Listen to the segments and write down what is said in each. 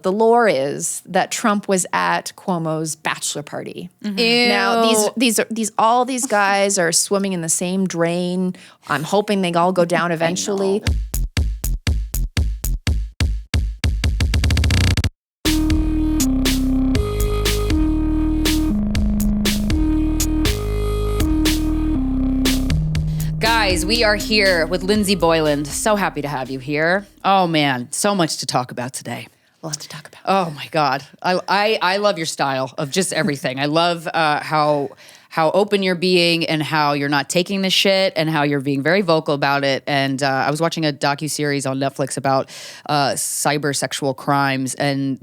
The lore is that Trump was at Cuomo's bachelor party. Ew. Now, all these guys are swimming in the same drain. I'm hoping they all go down eventually. Guys, we are here with Lindsey Boylan. So happy to have you here. Oh man, so much to talk about today. A lot to talk about. Oh my God. I love your style of just everything. I love how open you're being and how you're not taking the shit and how you're being very vocal about it. And I was watching a docuseries on Netflix about cyber sexual crimes, and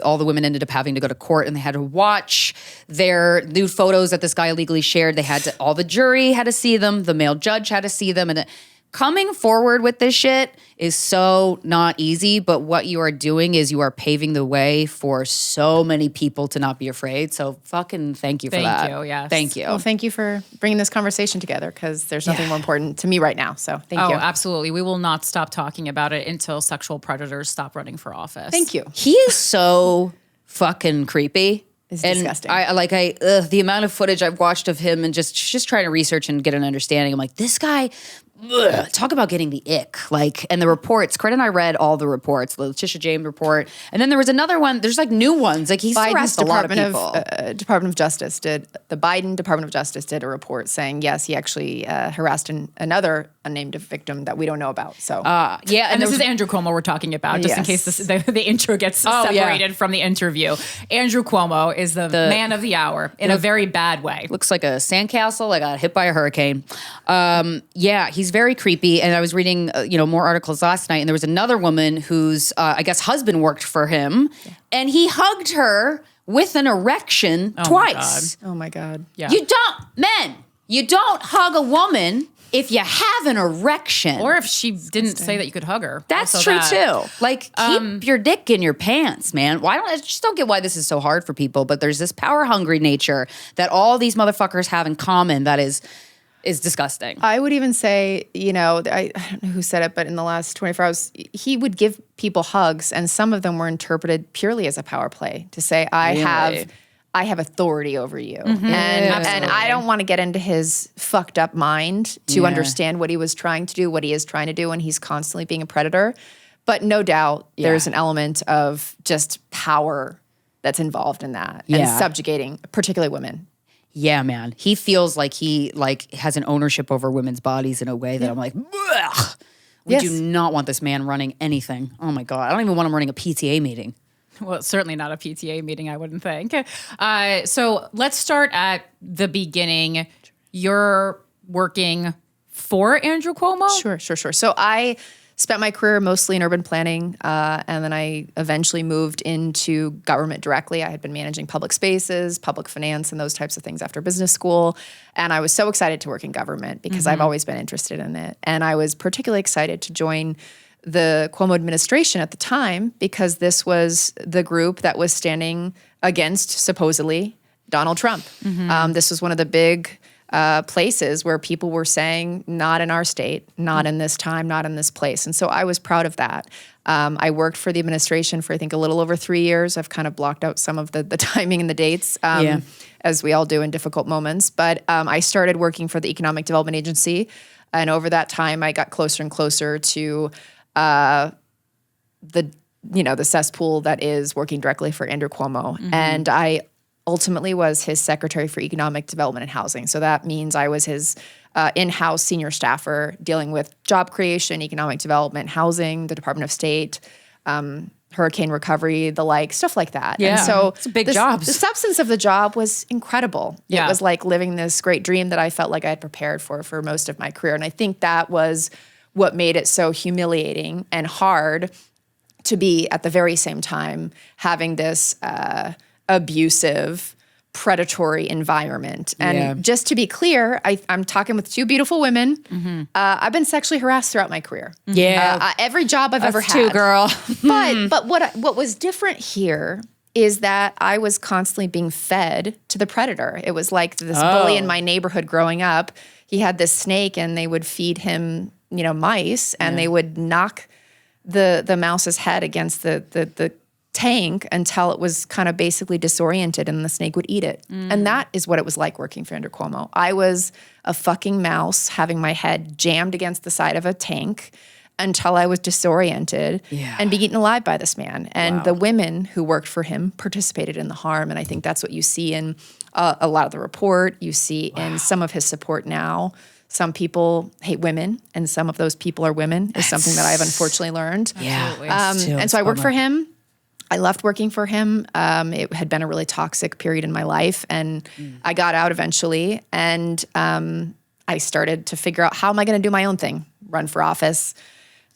all the women ended up having to go to court, and they had to watch their nude photos that this guy illegally shared. All the jury had to see them, the male judge had to see them, and coming forward with this shit is so not easy, but what you are doing is you are paving the way for so many people to not be afraid. So fucking thank you for that. Thank you, yes. Thank you. Well, thank you for bringing this conversation together, because there's nothing more important to me right now. So thank you. Oh, absolutely. We will not stop talking about it until sexual predators stop running for office. Thank you. He is so fucking creepy. It's and disgusting. The amount of footage I've watched of him and just trying to research and get an understanding. I'm like, this guy, talk about getting the ick. And the reports, Corinne and I read all the reports, the Letitia James report. And then there was another one, there's new ones. He's harassed a lot of people. The Biden Department of Justice did a report saying, yes, he actually harassed another unnamed victim that we don't know about. So yeah, and this is Andrew Cuomo we're talking about, just in case the intro gets separated from the interview. Andrew Cuomo is the man of the hour in a very bad way. Looks like a sandcastle that got hit by a hurricane. He's very creepy. And I was reading more articles last night, and there was another woman whose I guess husband worked for him, and he hugged her with an erection twice. Oh my God. Yeah. You don't hug a woman if you have an erection. Or if she didn't say that you could hug her. That's true too. Keep your dick in your pants, man. I just don't get why this is so hard for people, but there's this power hungry nature that all these motherfuckers have in common that is disgusting. I would even say, I don't know who said it, but in the last 24 hours, he would give people hugs, and some of them were interpreted purely as a power play to say, I have authority over you. Mm-hmm. And I don't want to get into his fucked up mind to understand what he was trying to do, what he is trying to do, and he's constantly being a predator. But no doubt there's an element of just power that's involved in that and subjugating, particularly women. Yeah, man. He feels like he has an ownership over women's bodies in a way that I'm like, ugh. We do not want this man running anything. Oh my God. I don't even want him running a PTA meeting. Well, certainly not a PTA meeting, I wouldn't think. So let's start at the beginning. You're working for Andrew Cuomo? Sure. So I spent my career mostly in urban planning, and then I eventually moved into government directly. I had been managing public spaces, public finance, and those types of things after business school. And I was so excited to work in government because I've always been interested in it. And I was particularly excited to join the Cuomo administration at the time because this was the group that was standing against, supposedly, Donald Trump. This was one of the big places where people were saying, not in our state, not in this time, not in this place. And so I was proud of that. I worked for the administration for, I think, a little over 3 years. I've kind of blocked out some of the timing and the dates, as we all do in difficult moments. But I started working for the Economic Development Agency. And over that time, I got closer and closer to the cesspool that is working directly for Andrew Cuomo. And I ultimately was his secretary for economic development and housing. So that means I was his in-house senior staffer dealing with job creation, economic development, housing, the Department of State, hurricane recovery, the stuff like that. Yeah, and so it's a big job. The substance of the job was incredible. Yeah. It was like living this great dream that I felt like I had prepared for most of my career. And I think that was what made it so humiliating and hard to be at the very same time having this abusive, predatory environment. And just to be clear, I'm talking with two beautiful women. I've been sexually harassed throughout my career. Yeah. Every job I've ever had. Too, girl. But what was different here is that I was constantly being fed to the predator. It was like this bully in my neighborhood growing up. He had this snake and they would feed him, mice, and they would knock the mouse's head against the tank until it was kind of basically disoriented and the snake would eat it. And that is what it was like working for Andrew Cuomo. I was a fucking mouse having my head jammed against the side of a tank until I was disoriented and be eaten alive by this man. And the women who worked for him participated in the harm. And I think that's what you see in a lot of the report. You see in some of his support now. Some people hate women, and some of those people are women, is something that I've unfortunately learned. And so I worked for him. I left working for him. It had been a really toxic period in my life, and I got out eventually. And I started to figure out, how am I going to do my own thing? Run for office.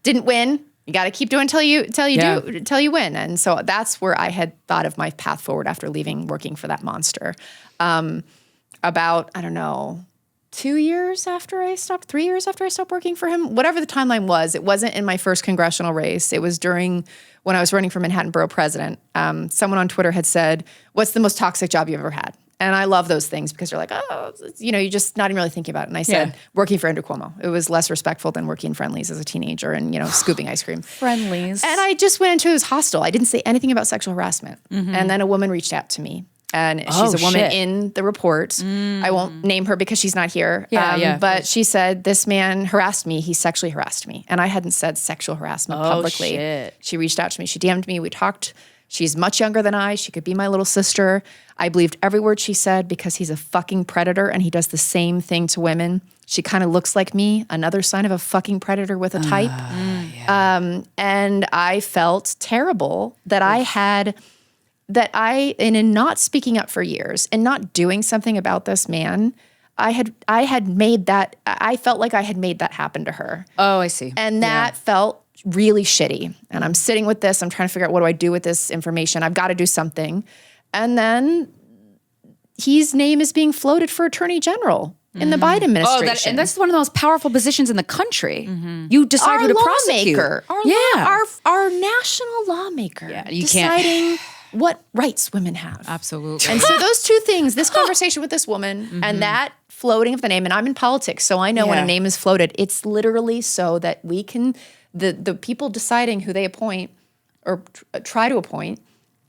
Didn't win. You got to keep doing till you win. And so that's where I had thought of my path forward after leaving working for that monster. About, I don't know, 2 years after I stopped, 3 years after I stopped working for him, whatever the timeline was, it wasn't in my first congressional race. It was during when I was running for Manhattan Borough President. Someone on Twitter had said, "What's the most toxic job you've ever had?" And I love those things because you're like, oh, you're just not even really thinking about it. And I said, working for Andrew Cuomo. It was less respectful than working in Friendly's as a teenager and, scooping ice cream. Friendly's. And I just went into it as hostile. I didn't say anything about sexual harassment. And then a woman reached out to me. And she's a woman in the report. I won't name her because she's not here. But she said, this man harassed me. He sexually harassed me. And I hadn't said sexual harassment publicly. Shit. She reached out to me. She DM'd me. We talked. She's much younger than I. She could be my little sister. I believed every word she said because he's a fucking predator and he does the same thing to women. She kind of looks like me, another sign of a fucking predator with a type. And I felt terrible that in not speaking up for years and not doing something about this man, I felt like I had made that happen to her. Oh, I see. And that felt really shitty. And I'm sitting with this, I'm trying to figure out, what do I do with this information? I've got to do something. And then his name is being floated for attorney general in the Biden administration. And that's one of the most powerful positions in the country. You decide who to prosecute. Our national lawmaker deciding what rights women have. Absolutely. And so those two things, this conversation with this woman and that floating of the name, and I'm in politics, so I know when a name is floated, it's literally so that we can, the people deciding who they appoint or try to appoint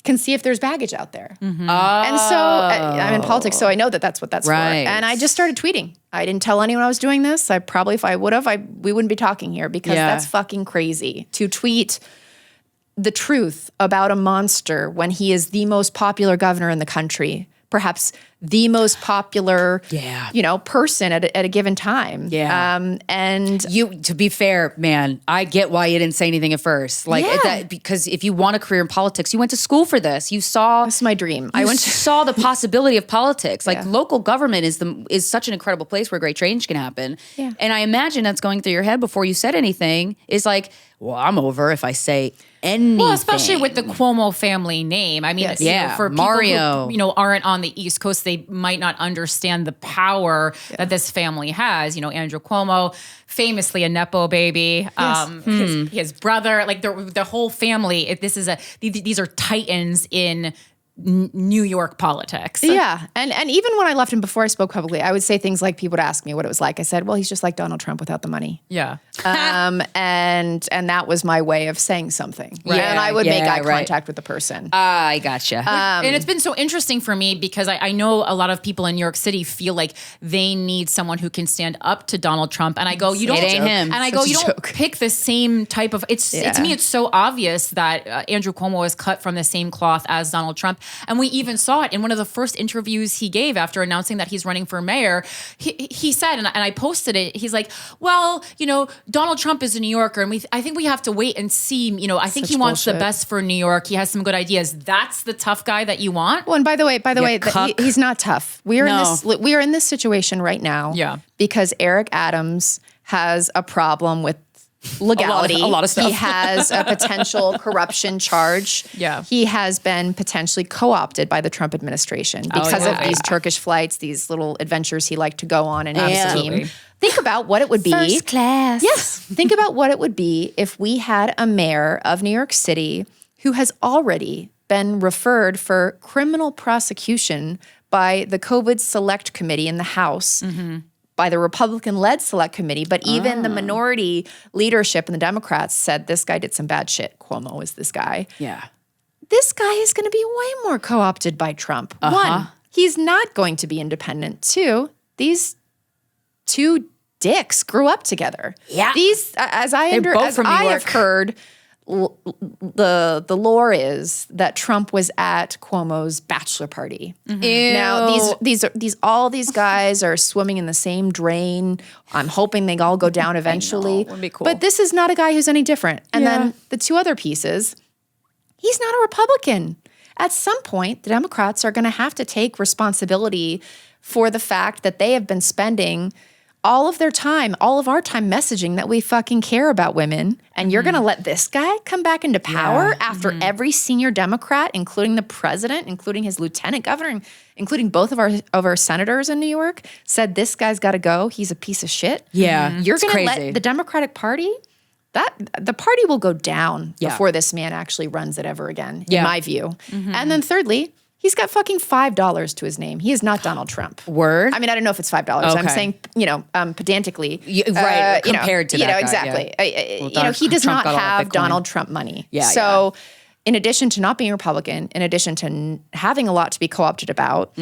can see if there's baggage out there. And so I'm in politics, so I know that that's what that's for. And I just started tweeting. I didn't tell anyone I was doing this. If I would have, we wouldn't be talking here because that's fucking crazy to tweet the truth about a monster when he is the most popular governor in the country, perhaps the most popular, person at a given time. And to be fair, man, I get why you didn't say anything at first. Because if you want a career in politics, you went to school for this. You saw this is my dream. Saw the possibility of politics. Local government is such an incredible place where great change can happen. And I imagine that's going through your head before you said anything. Is like, well, I'm over if I say anything. Well, especially with the Cuomo family name. I mean, for people Mario who aren't on the East Coast, they might not understand the power that this family has. Andrew Cuomo, famously a nepo baby. His brother, like the whole family. These are titans in New York politics. Yeah. And even when I left him, before I spoke publicly, I would say things like, people would ask me what it was like. I said, well, he's just like Donald Trump without the money. Yeah. And that was my way of saying something. Right. And I would make eye contact with the person. I gotcha. And it's been so interesting for me because I know a lot of people in New York City feel like they need someone who can stand up to Donald Trump. And I go, you don't. It ain't him. And I go, you don't pick the same type of. To me, it's so obvious that Andrew Cuomo is cut from the same cloth as Donald Trump. And we even saw it in one of the first interviews he gave after announcing that he's running for mayor. He said, and I posted it, he's like, well, Donald Trump is a New Yorker, and I think we have to wait and see. I think he wants the best for New York. He has some good ideas. That's the tough guy that you want? Well, and by the way, he's not tough. We are in this situation right now because Eric Adams has a problem with legality. A lot of stuff. He has a potential corruption charge. Yeah. He has been potentially co-opted by the Trump administration because of these Turkish flights, these little adventures he liked to go on and have his team. Think about what it would be. First class. Yes. Think about what it would be if we had a mayor of New York City who has already been referred for criminal prosecution by the COVID Select Committee in the House, by the Republican-led Select Committee, but even the minority leadership and the Democrats said this guy did some bad shit. Cuomo is this guy. Yeah. this guy is going to be way more co-opted by Trump. One, he's not going to be independent. Two, these two dicks grew up together. Yeah. These, as I have heard, the lore is that Trump was at Cuomo's bachelor party. Now all these guys are swimming in the same drain. I'm hoping they all go down eventually. Would be cool. But this is not a guy who's any different. And then the two other pieces, he's not a Republican. At some point, the Democrats are going to have to take responsibility for the fact that they have been spending all of our time messaging that we fucking care about women. And you're going to let this guy come back into power after every senior Democrat, including the president, including his lieutenant governor, including both of our senators in New York, said this guy's got to go. He's a piece of shit. Yeah. You're going to let the Democratic Party, the party will go down before this man actually runs it ever again, in my view. And then thirdly, he's got fucking $5 to his name. He is not Donald Trump. Word? I mean, I don't know if it's $5. Okay. I'm saying, pedantically. Compared to that guy, exactly. Well, he does Trump not got all have Bitcoin. Donald Trump money. So in addition to not being Republican, in addition to having a lot to be co-opted about,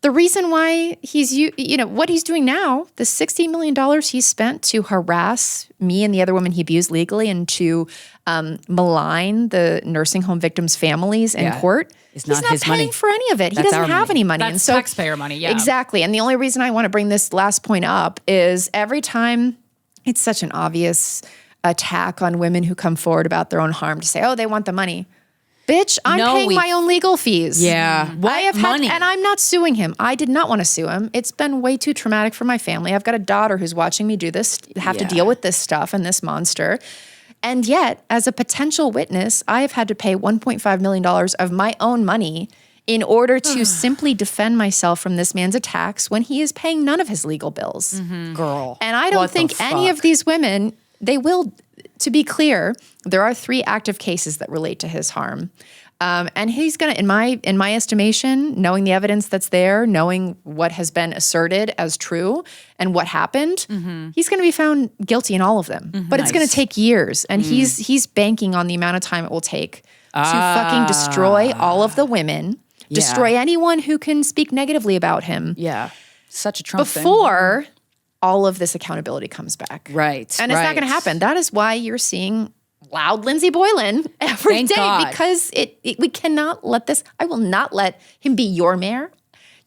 the reason why what he's doing now, the $60 million he spent to harass me and the other women he abused legally and to malign the nursing home victims' families in court, he's not his paying money. for any of it. He doesn't have any money. That's taxpayer money, Exactly. And the only reason I want to bring this last point up is every time it's such an obvious attack on women who come forward about their own harm to say, oh, they want the money. Bitch, I'm paying my own legal fees. Yeah. What money? And I'm not suing him. I did not want to sue him. It's been way too traumatic for my family. I've got a daughter who's watching me do this, have to deal with this stuff and this monster. And yet, as a potential witness, I have had to pay $1.5 million of my own money in order to simply defend myself from this man's attacks when he is paying none of his legal bills. Girl. And I don't think any of these women, they will. To be clear, there are 3 active cases that relate to his harm. And he's going to, in my estimation, knowing the evidence that's there, knowing what has been asserted as true and what happened, he's going to be found guilty in all of them. But it's going to take years. And he's banking on the amount of time it will take to fucking destroy all of the women, destroy anyone who can speak negatively about him. Yeah. Such a Trump thing. Before all of this accountability comes back. Right. And it's not going to happen. That is why you're seeing loud Lindsey Boylan every day because we cannot let this. I will not let him be your mayor.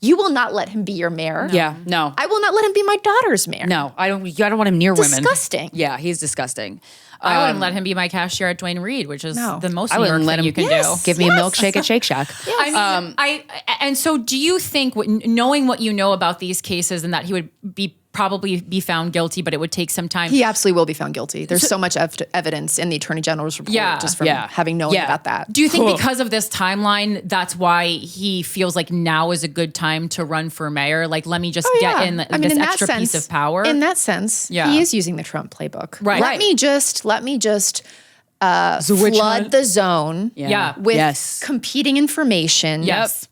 You will not let him be your mayor. Yeah, no. I will not let him be my daughter's mayor. No, I don't want him near women. Disgusting. Yeah, he's disgusting. I wouldn't let him be my cashier at Dwayne Reed, which is the most I New York wouldn't let thing him you can do. Give me a milkshake at Shake Shack. And so do you think, knowing what you know about these cases and that he would probably be found guilty, but it would take some time. He absolutely will be found guilty. There's so much evidence in the Attorney General's report just from having known about that. Do you think because of this timeline, that's why he feels like now is a good time to run for mayor? Like, let me just get in this extra piece of power? In that sense, he is using the Trump playbook. Right. Let me just flood the zone with competing information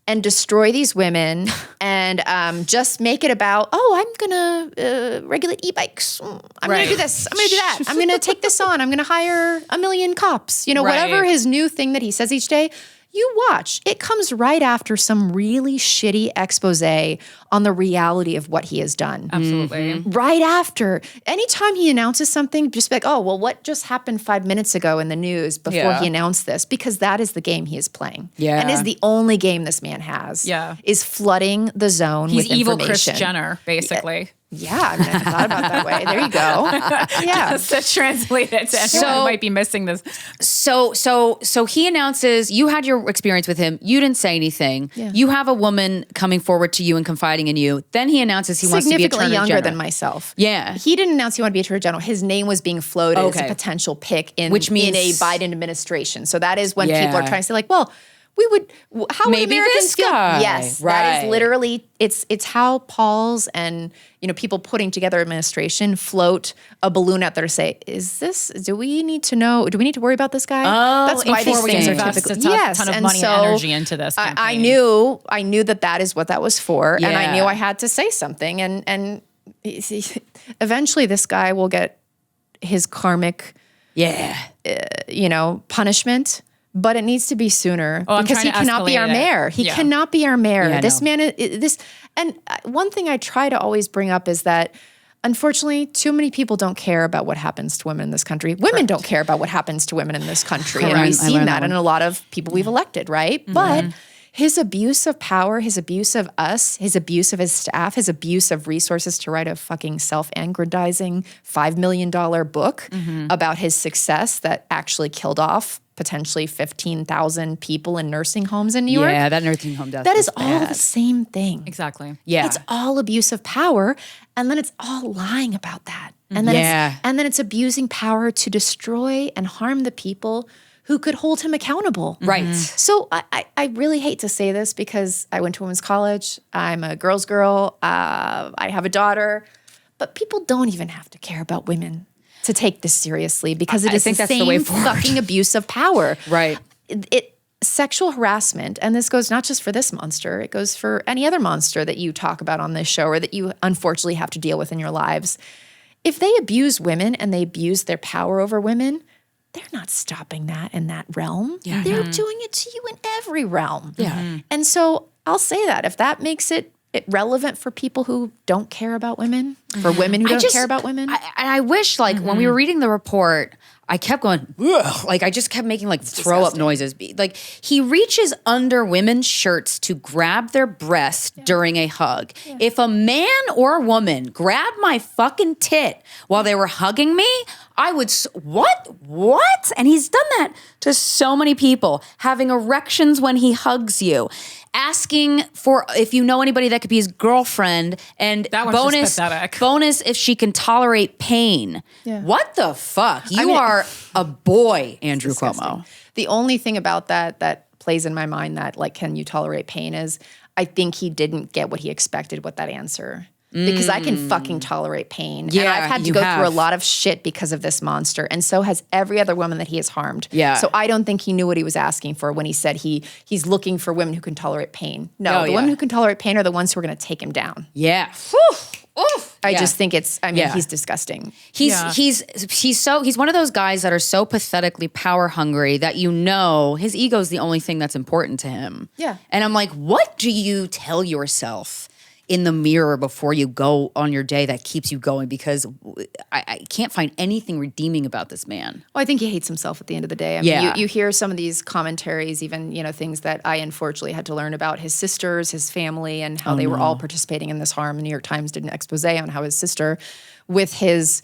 and destroy these women and just make it about, I'm going to regulate e-bikes. I'm going to do this. I'm going to do that. I'm going to take this on. I'm going to hire 1 million cops. Whatever his new thing that he says each day, you watch. It comes right after some really shitty expose on the reality of what he has done. Absolutely. Right after. Anytime he announces something, just be like, what just happened 5 minutes ago in the news before he announced this? Because that is the game he is playing. Yeah. And is the only game this man has. Yeah. Is flooding the zone with evil information. Kris Jenner, basically. Yeah, I never thought about that way. There you go. Yeah. Just to translate it to anyone who might be missing this. So he announces, you had your experience with him. You didn't say anything. Yeah. You have a woman coming forward to you and confiding in you. Then he announces he wants to be Attorney General. Significantly younger than myself. Yeah. He didn't announce he wanted to be Attorney General. His name was being floated as a potential pick in a Biden administration. So that is when people are trying to say how would maybe Americans this feel? guy. Yes, that is literally it's how Paul's and people putting together administration float a balloon out there to say, do we need to worry about this guy? That's why these things are typically a ton of money and energy into this campaign. I knew that is what that was for, and I knew I had to say something, and eventually this guy will get his karmic punishment but it needs to be sooner I'm because he trying to cannot be our escalate it. mayor. He Yeah. cannot be our mayor. Yeah, This no. man, and one thing I try to always bring up is that unfortunately, too many people don't care about what happens to women in this country. Women don't care about what happens to women in this country. And Correct. we've I seen learned that that in a lot of people we've elected, right? But his abuse of power, his abuse of us, his abuse of his staff, his abuse of resources to write a fucking self-aggrandizing $5 million book about his success that actually killed off potentially 15,000 people in nursing homes in New York. Yeah, that nursing home death. That is was all bad. the same thing. Exactly. Yeah. It's all abuse of power, and then it's all lying about that. And then it's abusing power to destroy and harm the people who could hold him accountable. Right. So I really hate to say this because I went to women's college. I'm a girl's girl. I have a daughter. But people don't even have to care about women to take this seriously because it I is think the that's the same way forward. fucking abuse of power. Right. Sexual harassment, and this goes not just for this monster, it goes for any other monster that you talk about on this show or that you unfortunately have to deal with in your lives. If they abuse women and they abuse their power over women, they're not stopping that in that realm. Yeah. They're doing it to you in every realm. Yeah. And so I'll say that if that makes it relevant for people who don't care about women, for women who don't care about women. I wish, like, when we were reading the report, I kept going, ugh, like, I just kept making, like, throw up noises. Like, he reaches under women's shirts to grab their breasts during a hug. Yeah. If a man or a woman grabbed my fucking tit while they were hugging me, I would, what? And he's done that to so many people, having erections when he hugs you, asking for if you know anybody that could be his girlfriend, and That one's just pathetic. bonus if she can tolerate pain. Yeah. What the fuck? You are a boy, Andrew Cuomo. The only thing about that plays in my mind that, like, can you tolerate pain is I think he didn't get what he expected with that answer. Because I can fucking tolerate pain. And Yeah, I've had to you go have. through a lot of shit because of this monster. And so has every other woman that he has harmed. Yeah. So I don't think he knew what he was asking for when he said he's looking for women who can tolerate pain. No, Oh, the yeah. women who can tolerate pain are the ones who are going to take him down. Yeah. I just think Yeah. he's disgusting. He's one of those guys that are so pathetically power hungry that his ego is the only thing that's important to him. Yeah. And I'm like, what do you tell yourself in the mirror before you go on your day that keeps you going? Because I can't find anything redeeming about this man. Well, I think he hates himself at the end of the day. I mean, you hear some of these commentaries, even, things that I unfortunately had to learn about his sisters, his family, and how they were all participating in this harm. The New York Times did an expose on how his sister, with his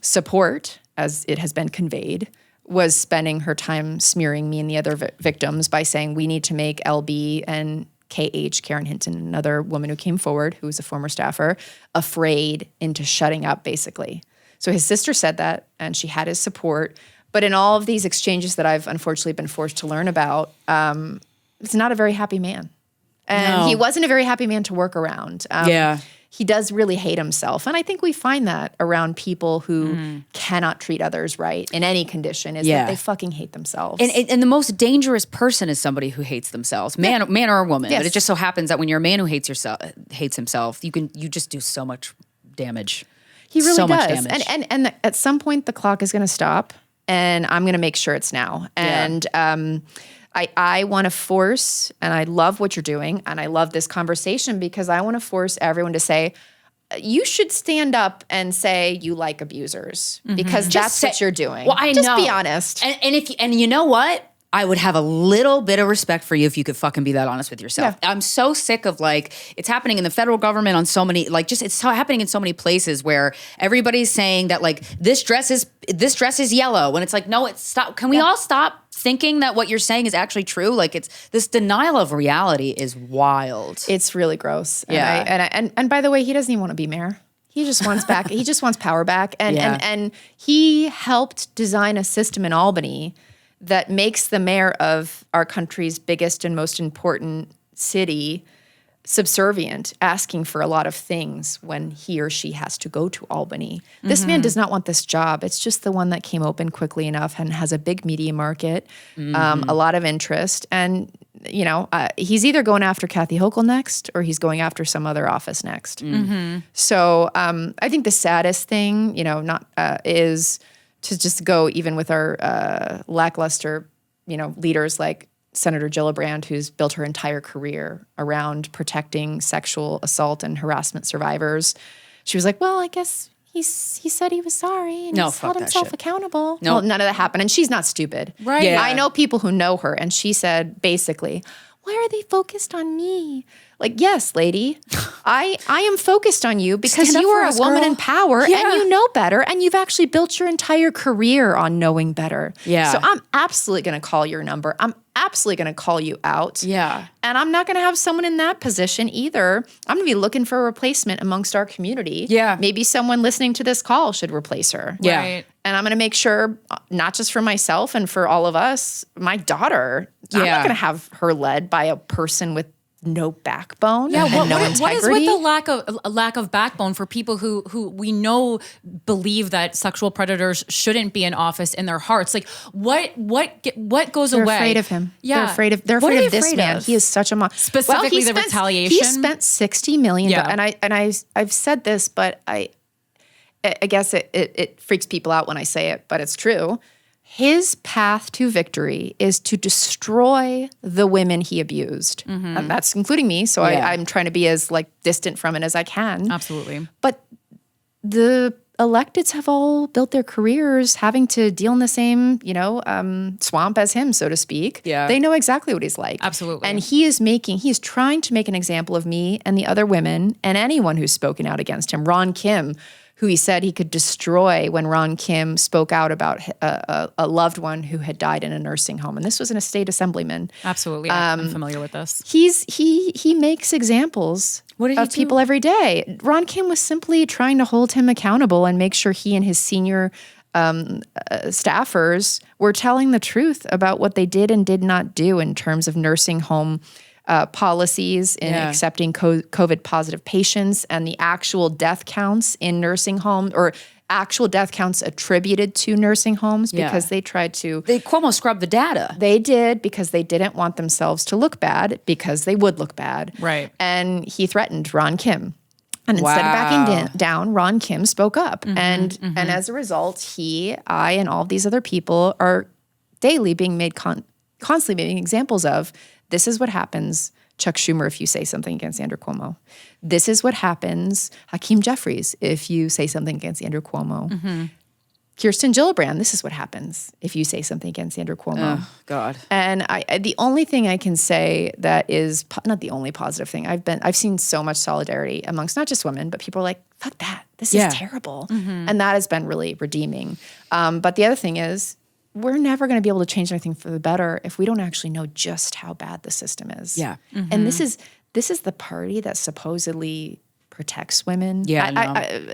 support, as it has been conveyed, was spending her time smearing me and the other victims by saying we need to make LB and KH, Karen Hinton, another woman who came forward, who was a former staffer, afraid into shutting up, basically. So his sister said that, and she had his support. But in all of these exchanges that I've unfortunately been forced to learn about, it's not a very happy man. And he wasn't a very happy man to work around. He does really hate himself. And I think we find that around people who cannot treat others right in any condition, is that they fucking hate themselves. And the most dangerous person is somebody who hates themselves, man or a woman. Yes. But it just so happens that when you're a man who hates himself, you just do so much damage. He really so does. much damage. And at some point the clock is going to stop, and I'm going to make sure it's now. And I want to force, and I love what you're doing, and I love this conversation because I want to force everyone to say, you should stand up and say you like abusers because that's what you're doing. Well, I Just know. be honest. And you know what? I would have a little bit of respect for you if you could fucking be that honest with yourself. Yeah. I'm so sick of, like, it's happening in the federal government on so many, like, it's happening in so many places where everybody's saying that, like, this dress is yellow, when it's like, no, stop. Can we all stop thinking that what you're saying is actually true? Like, it's this denial of reality is wild. It's really gross. Yeah. And by the way, he doesn't even want to be mayor. He just wants back. He just wants power back. And he helped design a system in Albany that makes the mayor of our country's biggest and most important city subservient, asking for a lot of things when he or she has to go to Albany. This man does not want this job. It's just the one that came open quickly enough and has a big media market, a lot of interest. And, he's either going after Kathy Hochul next or he's going after some other office next. So I think the saddest thing, is to just go even with our lackluster leaders like Senator Gillibrand, who's built her entire career around protecting sexual assault and harassment survivors. She was like, well, I guess he said he was sorry and he's held himself accountable. Well, none of that happened. And she's not stupid. Right. Yeah. I know people who know her. And she said, basically, why are they focused on me? Like, yes, lady, I am focused on you because Stand up you for are a us, woman girl. in power Yeah. and you know better. And you've actually built your entire career on knowing better. Yeah. So I'm absolutely going to call your number. I'm absolutely going to call you out. Yeah. And I'm not going to have someone in that position either. I'm going to be looking for a replacement amongst our community. Yeah. Maybe someone listening to this call should replace her. Yeah. Right. And I'm going to make sure, not just for myself and for all of us, my daughter, I'm not Yeah. going to have her led by a person with no backbone Yeah, and no integrity. what is with the lack of backbone for people who we know believe that sexual predators shouldn't be in office in their hearts? Like what goes They're away? afraid of him. Yeah. They're afraid of What are they this afraid man. of? He is such a Specifically he the spent- retaliation? He spent $60 million. Yeah. I've said this, but I guess it freaks people out when I say it, but it's true. His path to victory is to destroy the women he abused. And that's including me. So Yeah. I'm trying to be as distant from it as I can. Absolutely. But the electeds have all built their careers having to deal in the same, swamp as him, so to speak. Yeah. They know exactly what he's like. Absolutely. And he's trying to make an example of me and the other women and anyone who's spoken out against him. Ron Kim, who he said he could destroy when Ron Kim spoke out about a loved one who had died in a nursing home. And this was a state assemblyman. Absolutely. I'm familiar with this. He makes examples What did he of do? people every day. Ron Kim was simply trying to hold him accountable and make sure he and his senior staffers were telling the truth about what they did and did not do in terms of nursing home policies in Yeah. accepting COVID positive patients and the actual death counts in nursing homes or actual death counts attributed to nursing homes Yeah. because they tried to. Cuomo scrubbed the data. They did because they didn't want themselves to look bad because they would look bad. Right. And he threatened Ron Kim. And instead of backing down, Ron Kim spoke up. And as a result, I, and all of these other people are daily being made constantly making examples of this is what happens, Chuck Schumer, if you say something against Andrew Cuomo. This is what happens, Hakeem Jeffries, if you say something against Andrew Cuomo. Kirsten Gillibrand, this is what happens if you say something against Andrew Cuomo. Oh, God. And the only thing I can say that is not the only positive thing, I've seen so much solidarity amongst not just women, but people are like, fuck that, this is terrible. And that has been really redeeming. But the other thing is, we're never going to be able to change anything for the better if we don't actually know just how bad the system is. Yeah. And this is the party that supposedly protects women. Yeah,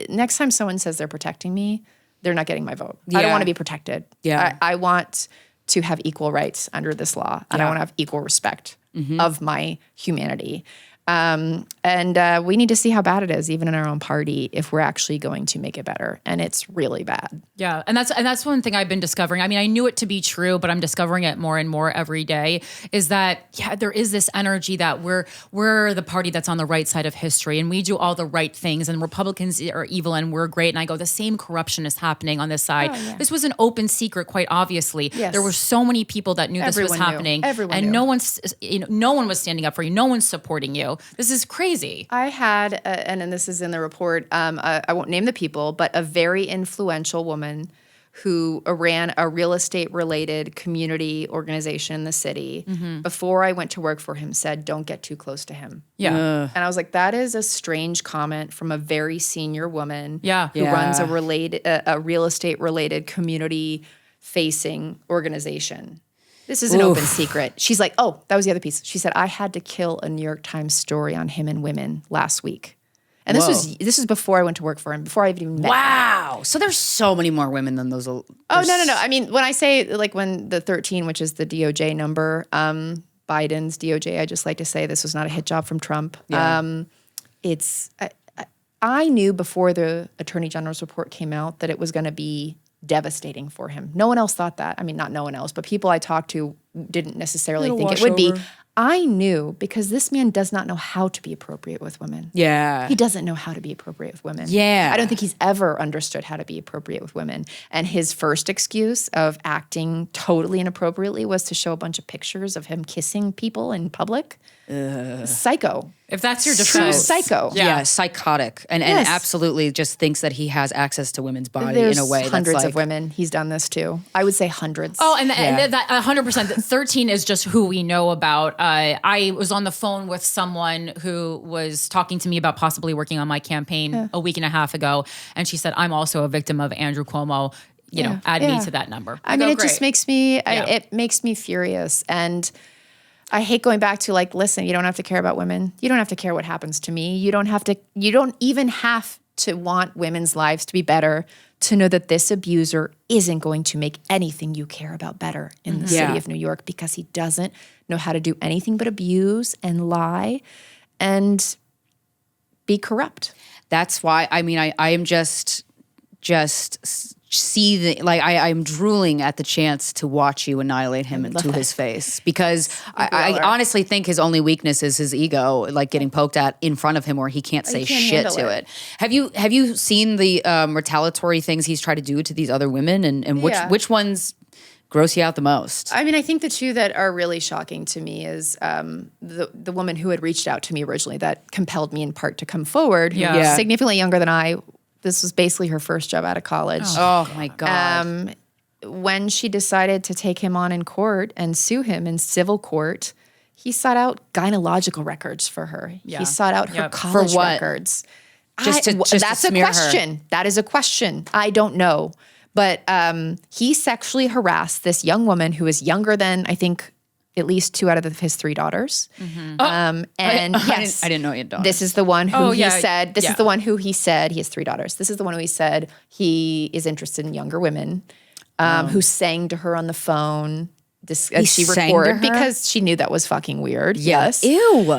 next time someone says they're protecting me, they're not getting my vote. I Yeah. don't want to be protected. Yeah. I want to have equal rights under this law, and I want to have equal respect of my humanity. And we need to see how bad it is, even in our own party, if we're actually going to make it better. And it's really bad. Yeah, and that's one thing I've been discovering. I mean, I knew it to be true, but I'm discovering it more and more every day. Is that there is this energy that we're the party that's on the right side of history, and we do all the right things, and Republicans are evil and we're great. And I go, the same corruption is happening on this side. This was an open secret, quite obviously. Yes. There were so many people that knew this was Everyone knew. happening, Everyone and knew. no one was standing up for you. No one's supporting you. This is crazy. I had, and this is in the report, I won't name the people, but a very influential woman who ran a real estate-related community organization in the city, before I went to work for him, said, don't get too close to him. Yeah. And I was like, that is a strange comment from a very senior woman Yeah. who runs a real estate-related community-facing organization. This is an open secret. She's like, oh, that was the other piece. She said, I had to kill a New York Times story on him and women last week. And this was before I went to work for him, before I even met him. Wow. So there's so many more women than those. Oh, no. I mean, when I say, like, when the 13, which is the DOJ number, Biden's DOJ, I just like to say this was not a hit job from Trump. Yeah. I knew before the Attorney General's report came out that it was going to be devastating for him. No one else thought that. I mean, not no one else, but people I talked to didn't necessarily think it would be. I knew, because this man does not know how to be appropriate with women. Yeah. He doesn't know how to be appropriate with women. Yeah. I don't think he's ever understood how to be appropriate with women. And his first excuse of acting totally inappropriately was to show a bunch of pictures of him kissing people in public. Psycho. If that's your True defense. psycho. Yeah, psychotic, and Yes. absolutely just thinks that he has access to women's body There's in a way that's hundreds like, of women he's done this to. I would say hundreds. Oh, and that 100%. 13 is just who we know about. I was on the phone with someone who was talking to me about possibly working on my campaign a week and a half ago, and she said, "I'm also a victim of Andrew Cuomo. You know, add me to that number." I mean, go, it just "Great." makes me, it makes me furious. And I hate going back to like, listen, you don't have to care about women. You don't have to care what happens to me. You don't even have to want women's lives to be better to know that this abuser isn't going to make anything you care about better in the city of New York, because he doesn't know how to do anything but abuse and lie and be corrupt. That's why, I mean, I am just seething, like I'm drooling at the chance to watch you annihilate him into his face, because I honestly think his only weakness is his ego, like getting poked at in front of him where he can't say shit handle to it. Have you seen the retaliatory things he's tried to do to these other women, and which ones gross you out the most? I mean, I think the two that are really shocking to me is the woman who had reached out to me originally that compelled me in part to come forward, who was significantly younger than I. This was basically her first job out of college. Oh my God. When she decided to take him on in court and sue him in civil court, he sought out gynecological records for her. Yeah. He sought out her Yep. college For what? records. Just to That's a smear her. question. That is a question. I don't know. But he sexually harassed this young woman who is younger than, I think, at least 2 out of his 3 daughters. And yes, I didn't know he had daughters. this is the one who he said, this yeah. is the one who he said, he has 3 daughters. This is the one who he said he is interested in younger women, who sang to her on the phone as she sang to recorded her? because she knew that was fucking weird. Yes. Ew.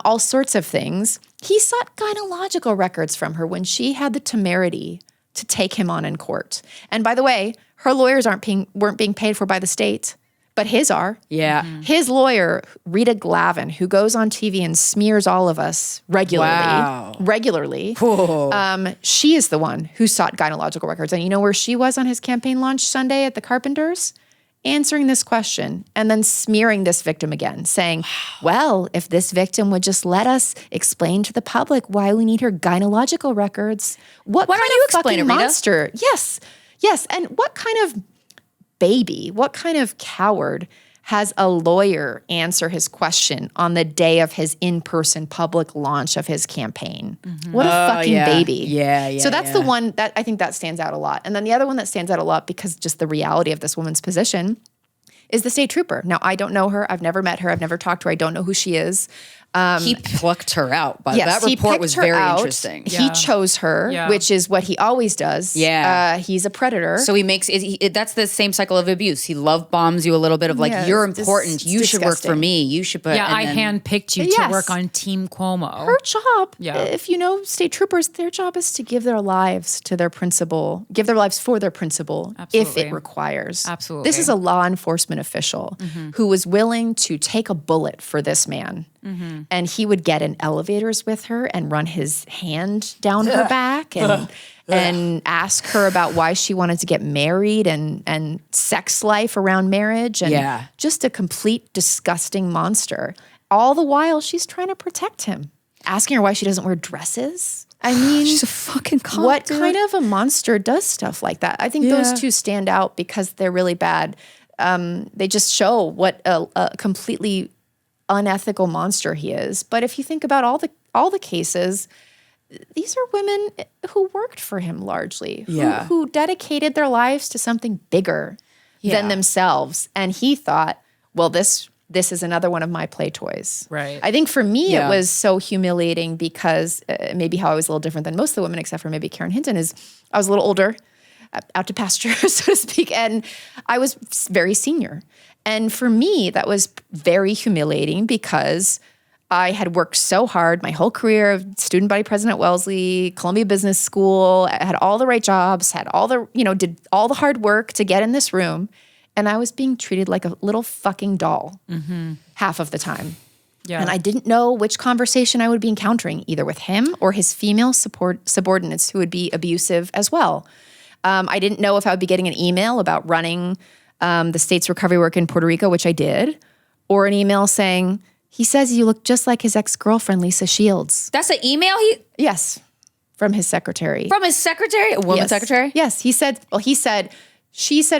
All sorts of things. He sought gynecological records from her when she had the temerity to take him on in court. And by the way, her lawyers weren't being paid for by the state, but his are. Yeah. His lawyer, Rita Glavin, who goes on TV and smears all of us regularly, she is the one who sought gynecological records. And you know where she was on his campaign launch Sunday at the Carpenters? Answering this question and then smearing this victim again, saying, well, if this victim would just let us explain to the public why we need her gynecological records. Why don't you explain it, Rita? Monster? Yes. And what kind of baby, what kind of coward has a lawyer answer his question on the day of his in-person public launch of his campaign? What a fucking baby. Yeah. So that's the one that I think that stands out a lot. And then the other one that stands out a lot, because just the reality of this woman's position, is the state trooper. Now, I don't know her. I've never met her. I've never talked to her. I don't know who she is. He plucked her out. But Yes, that he report picked was her very out. interesting. He chose her, Yeah. which is what he always does. Yeah. He's a predator. So he makes that's the same cycle of abuse. He love bombs you a little bit of like, Yeah, you're it's important. You should work for disgusting. me. You should put. Yeah, and I then- handpicked you Yes. to work on Team Cuomo. her job, Yeah. if you know state troopers, their job is to give their lives to their principal, give their lives for their principal if Absolutely. it requires. Absolutely. This is a law enforcement official who was willing to take a bullet for this man. And he would get in elevators with her and run his hand down her back and ask her about why she wanted to get married and sex life around marriage. And Yeah. just a complete disgusting monster. All the while she's trying to protect him, asking her why she doesn't wear dresses. I mean, She's a fucking cop, what dude. kind of a monster does stuff like that? I think those two stand out because they're really bad. They just show what a completely unethical monster he is. But if you think about all the cases, these are women who worked for him largely, who dedicated their lives to something bigger than themselves. And he thought, well, this is another one of my play toys. Right. I think for me, Yeah. it was so humiliating because maybe how I was a little different than most of the women, except for maybe Karen Hinton, is I was a little older, out to pasture, so to speak, and I was very senior. And for me, that was very humiliating because I had worked so hard my whole career, student body president at Wellesley, Columbia Business School, I had all the right jobs, had all the, did all the hard work to get in this room. And I was being treated like a little fucking doll half of the time. Yeah. And I didn't know which conversation I would be encountering, either with him or his female subordinates who would be abusive as well. I didn't know if I would be getting an email about running the state's recovery work in Puerto Rico, which I did, or an email saying, he says you look just like his ex-girlfriend, Lisa Shields. That's an email Yes, from his secretary. from his secretary? A woman secretary? Yes, she said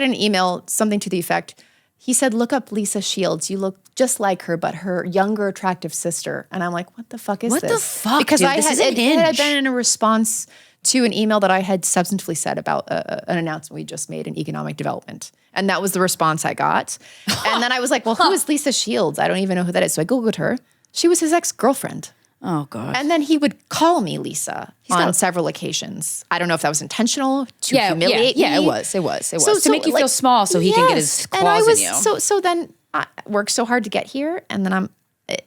in an email something to the effect, he said, look up Lisa Shields. You look just like her, but her younger, attractive sister. And I'm like, what the fuck is this? What the fuck, Because dude? I This had, isn't it had Hinge. been in a response to an email that I had substantively said about an announcement we just made in economic development. And that was the response I got. And then I was like, well, who is Lisa Shields? I don't even know who that is. So I Googled her. She was his ex-girlfriend. Oh, God. And then he would call me Lisa on several occasions. I don't know if that was intentional to humiliate me. Yeah, it was. It was. To make you feel like, small so he can get his claws in you. So then I worked so hard to get here, and then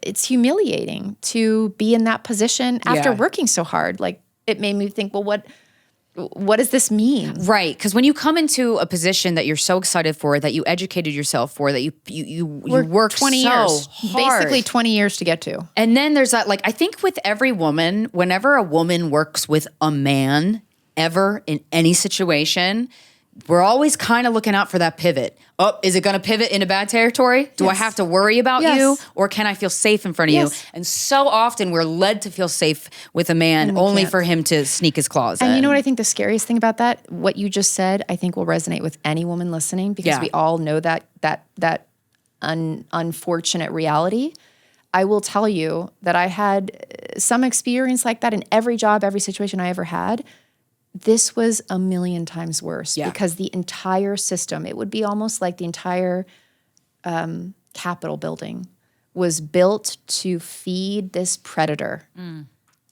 it's humiliating to be in that position after working so hard. Like, it made me think, well, what does this mean? Right, because when you come into a position that you're so excited for, that you educated yourself for, that you worked 20 so years, hard. basically 20 years to get to. And then there's that, like, I think with every woman, whenever a woman works with a man, ever in any situation, we're always kind of looking out for that pivot. Oh, is it going to pivot into bad territory? Do I have to worry about you? Or can I feel safe in front of you? And so often we're led to feel safe with a man only for him to sneak his claws in. And you know what I think the scariest thing about that? What you just said, I think will resonate with any woman listening, because we all know that unfortunate reality. I will tell you that I had some experience like that in every job, every situation I ever had. This was a million times worse because the entire system, it would be almost like the entire Capitol building was built to feed this predator,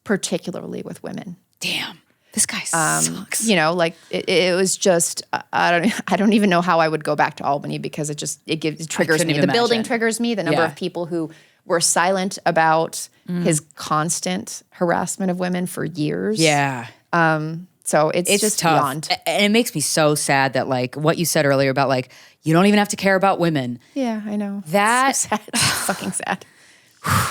particularly with women. Damn, this guy sucks. You know, like it was just, I don't even know how I would go back to Albany, because it triggers me. The building triggers me, the number of people who were silent about his constant harassment of women for years. Yeah. So it's just tough. beyond. And it makes me so sad that, like, what you said earlier about, like, you don't even have to care about women. Yeah, I know. That's so sad. It's fucking sad.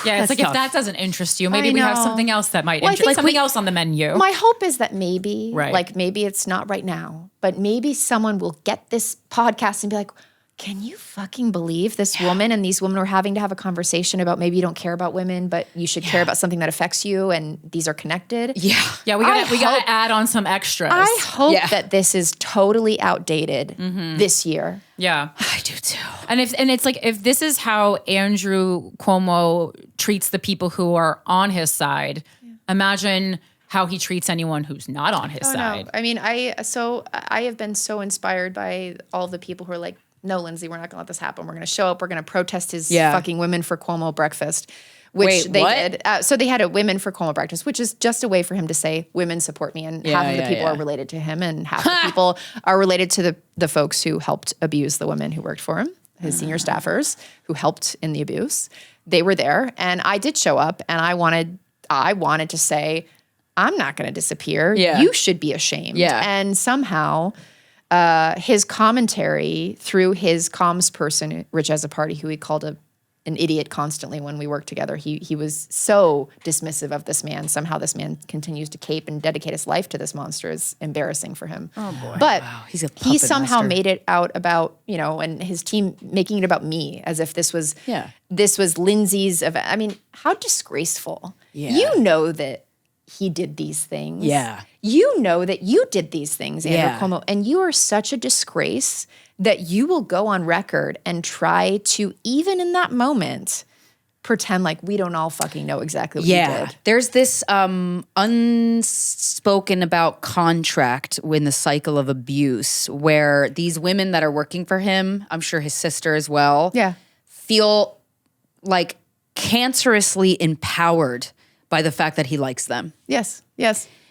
Yeah, it's like tough. if that doesn't interest you, maybe we have know. something else that might Well, I interest, think something else on the menu. My hope is that maybe, Right. like maybe it's not right now, but maybe someone will get this podcast and be like, can you fucking believe this woman and these women are having to have a conversation about maybe you don't care about women, but you should care about something that affects you, and these are connected? Yeah. Yeah, we gotta add on some extras. I hope that this is totally outdated this year. Yeah. I do too. And it's like, if this is how Andrew Cuomo treats the people who are on his side, imagine how he treats anyone who's not on his side. No. I mean, I have been so inspired by all of the people who are like, no, Lindsey, we're not going to let this happen. We're going to show up. We're going to protest his fucking Women for Cuomo breakfast, which they did. So they had a Women for Cuomo breakfast, which is just a way for him to say, women support me. And half of the people are related to him, and half the people are related to the folks who helped abuse the women who worked for him, his senior staffers who helped in the abuse. They were there, and I did show up, and I wanted to say, I'm not going to disappear. Yeah. You should be ashamed. Yeah. And somehow his commentary through his comms person, Rich as a party, who he called an idiot constantly when we worked together. He was so dismissive of this man. Somehow this man continues to cape and dedicate his life to this monster. Is embarrassing for him. Oh boy. But He's a he puppet somehow master. made it out about, and his team making it about me, as if this was Lindsey's event. I mean, how disgraceful. Yeah. You know that he did these things. Yeah. You know that you did these things, Andrew Yeah. Cuomo, and you are such a disgrace that you will go on record and try to, even in that moment, pretend like we don't all fucking know exactly what you did. There's this unspoken about contract in the cycle of abuse where these women that are working for him, I'm sure his sister as well, feel like cancerously empowered by the fact that he likes them. Yes.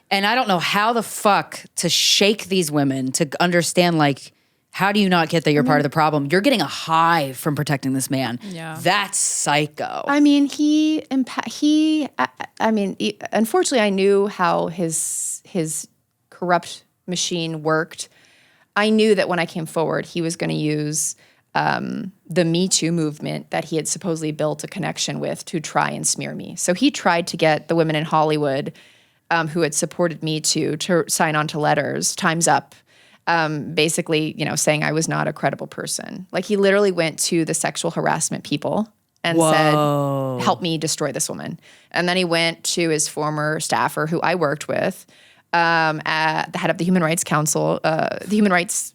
And I don't know how the fuck to shake these women to understand, like, how do you not get that you're part of the problem? You're getting a high from protecting this man. Yeah. That's psycho. I mean, unfortunately, I knew how his corrupt machine worked. I knew that when I came forward, he was going to use the Me Too movement that he had supposedly built a connection with to try and smear me. So he tried to get the women in Hollywood who had supported Me Too to sign on to letters, Time's Up, basically, saying I was not a credible person. Like he literally went to the sexual harassment people and said, help me destroy this woman. And then he went to his former staffer who I worked with, at the head of the Human Rights Council, the Human Rights,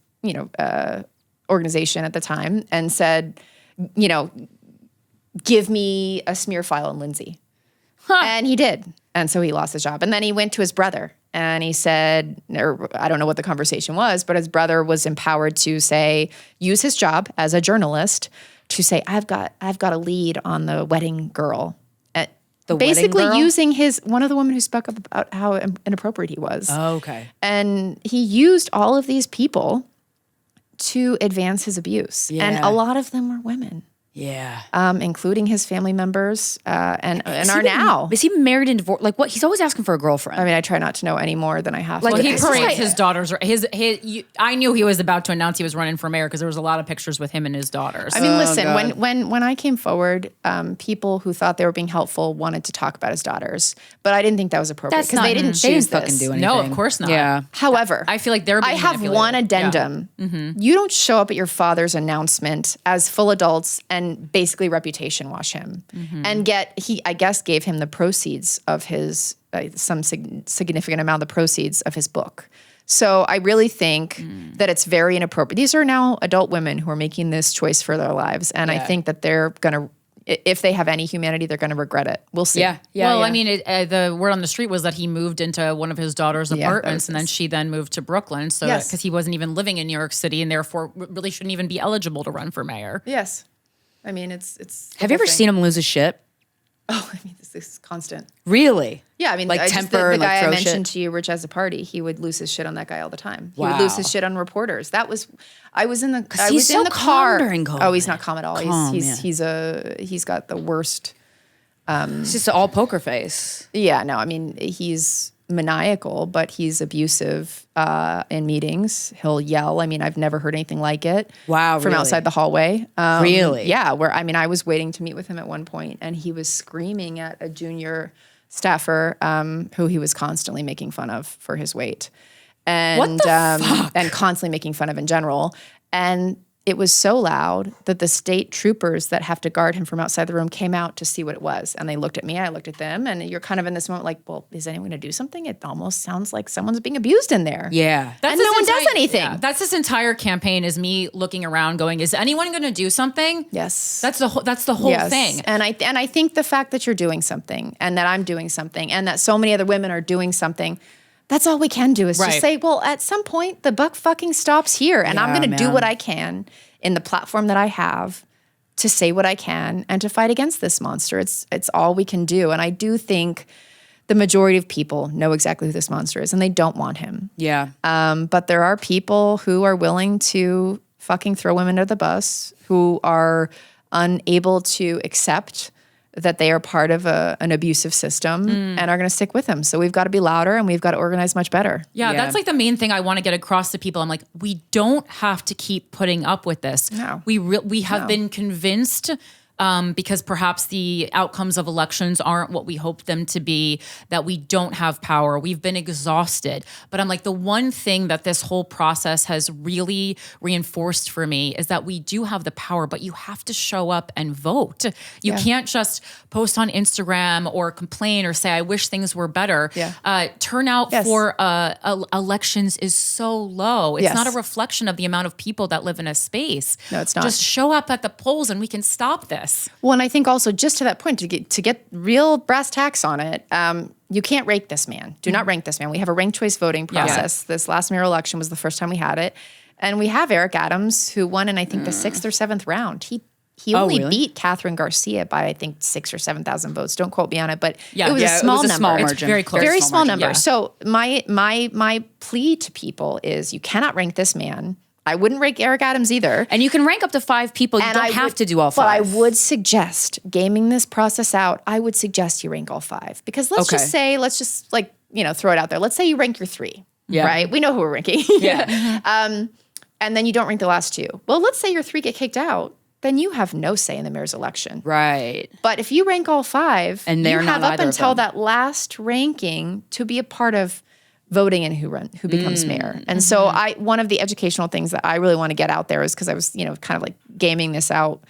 organization at the time, and said, give me a smear file on Lindsey. And he did. And so he lost his job. And then he went to his brother and he said, or I don't know what the conversation was, but his brother was empowered to use his job as a journalist to say, I've got a lead on the wedding girl. Basically using one of the women who spoke up about how inappropriate he was. Oh, okay. And he used all of these people to advance his abuse. Yeah. And a lot of them were women. Yeah. Including his family members and are now. Is he married and divorced? Like what? He's always asking for a girlfriend. I mean, I try not to know any more than I have. Well, he parades his daughters. I knew he was about to announce he was running for mayor because there was a lot of pictures with him and his daughters. I mean, listen, when I came forward, people who thought they were being helpful wanted to talk about his daughters, but I didn't think that was appropriate because they didn't choose this. Fucking do anything. No, of course not. Yeah. However, I feel like they're being I have manipulated. one addendum. Yeah. Mm-hmm. You don't show up at your father's announcement as full adults and basically reputation wash him, and I guess gave him the proceeds of his some significant amount of the proceeds of his book. So I really think that it's very inappropriate. These are now adult women who are making this choice for their lives, and I think that they're gonna, if they have any humanity, they're gonna regret it. We'll see. Yeah. Well, I mean, the word on the street was that he moved into one of his daughter's apartments, and then she then moved to Brooklyn. So because he wasn't even living in New York City, and therefore really shouldn't even be eligible to run for mayor. Yes. I mean, it's. Have you ever seen him lose his shit? Oh, I mean, this is constant. Really? Yeah, I mean, like temper, the guy throw I mentioned shit. to you, Rich as a party, he would lose his shit on that guy all the time. He Wow. would lose his shit on reporters. I was in the calm car during COVID. Oh, he's not calm at all. Calm, He's got the worst. It's just all poker face. Yeah, no, I mean, he's maniacal, but he's abusive in meetings. He'll yell. I mean, I've never heard anything like it. Wow, from really? outside the hallway. Really? Yeah, I was waiting to meet with him at one point, and he was screaming at a junior staffer who he was constantly making fun of for his weight. And, what the fuck? And constantly making fun of in general. And it was so loud that the state troopers that have to guard him from outside the room came out to see what it was. And they looked at me, I looked at them, and you're kind of in this moment like, well, is anyone going to do something? It almost sounds like someone's being abused in there. Yeah. And no one does anything. Yeah, that's this entire campaign is me looking around going, is anyone going to do something? Yes. That's the whole thing. And I think the fact that you're doing something and that I'm doing something and that so many other women are doing something, that's all we can do is just say, well, at some point the buck fucking stops here, and I'm going to do what I can in the platform that I have to say what I can and to fight against this monster. It's all we can do. And I do think the majority of people know exactly who this monster is, and they don't want him. Yeah. But there are people who are willing to fucking throw women under the bus, who are unable to accept that they are part of an abusive system and are going to stick with him. So we've got to be louder and we've got to organize much better. Yeah, that's like the main thing I want to get across to people. I'm like, we don't have to keep putting up with this. No. We have been convinced because perhaps the outcomes of elections aren't what we hoped them to be, that we don't have power. We've been exhausted. But I'm like, the one thing that this whole process has really reinforced for me is that we do have the power, but you have to show up and vote. You can't just post on Instagram or complain or say, I wish things were better. Yeah. Turnout for elections is so low. It's not a reflection of the amount of people that live in a space. No, it's not. Just show up at the polls and we can stop this. Well, and I think also just to that point, to get real brass tacks on it, you can't rank this man. Do not rank this man. We have a ranked choice voting process. This last mayoral election was the first time we had it. And we have Eric Adams, who won in, I think, the 6th or 7th round. He only beat Catherine Garcia by, I think, 6,000 or 7,000 votes. Don't quote me on it, but it was a small number. Small margin. It's very close. Very small number. Yeah. So my plea to people is you cannot rank this man. I wouldn't rank Eric Adams either. And you can rank up to 5 people. You don't have to do all 5. But I would suggest, gaming this process out, I would suggest you rank all 5. Because let's just throw it out there. Let's say you rank your 3, right? We know who we're ranking. Yeah. and then you don't rank the last 2. Well, let's say your 3 get kicked out. Then you have no say in the mayor's election. Right. But if you rank all 5, and they're you have not up until that last ranking to be a part of voting in who becomes mayor. And so one of the educational things that I really want to get out there is, because I was, kind of like gaming this out.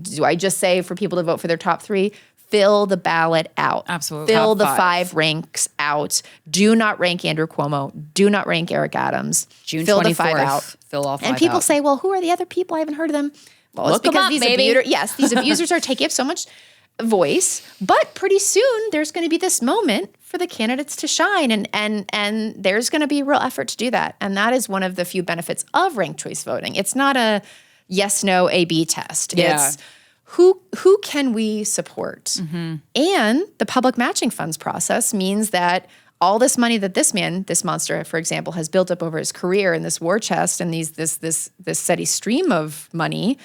Do I just say for people to vote for their top 3? Fill the ballot out. Absolutely. Fill Top the 5. 5 ranks out. Do not rank Andrew Cuomo. Do not rank Eric Adams. June Fill 24th. the 5 out. Fill all 5 And people out. say, well, who are the other people? I haven't heard of them. Well, Look it's because 'em up, these baby. these abusers are taking up so much voice. But pretty soon there's going to be this moment for the candidates to shine, and there's going to be a real effort to do that. And that is one of the few benefits of ranked choice voting. It's not a yes, no, A/B test. Yeah. It's who can we support? And the public matching funds process means that all this money that this monster, for example, has built up over his career in this war chest and this steady stream of money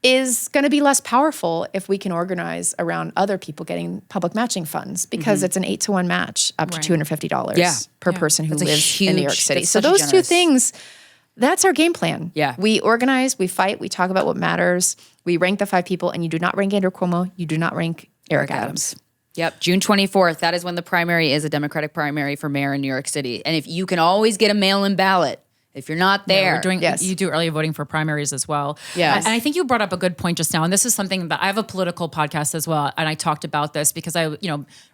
is going to be less powerful if we can organize around other people getting public matching funds, because it's an 8-to-1 match up to $250 per person who That's a lives in New York huge- City. that's So such a those 2 generous- things, that's our game plan. Yeah. We organize, we fight, we talk about what matters. We rank the 5 people, and you do not rank Andrew Cuomo. You do not rank Eric Adams. Yep, June 24th. That is when the primary is, a Democratic primary for mayor in New York City. And if you can always get a mail-in ballot, if you're not there. We're doing, Yes. You do early voting for primaries as well. Yes. And I think you brought up a good point just now. And this is something that I have a political podcast as well. And I talked about this because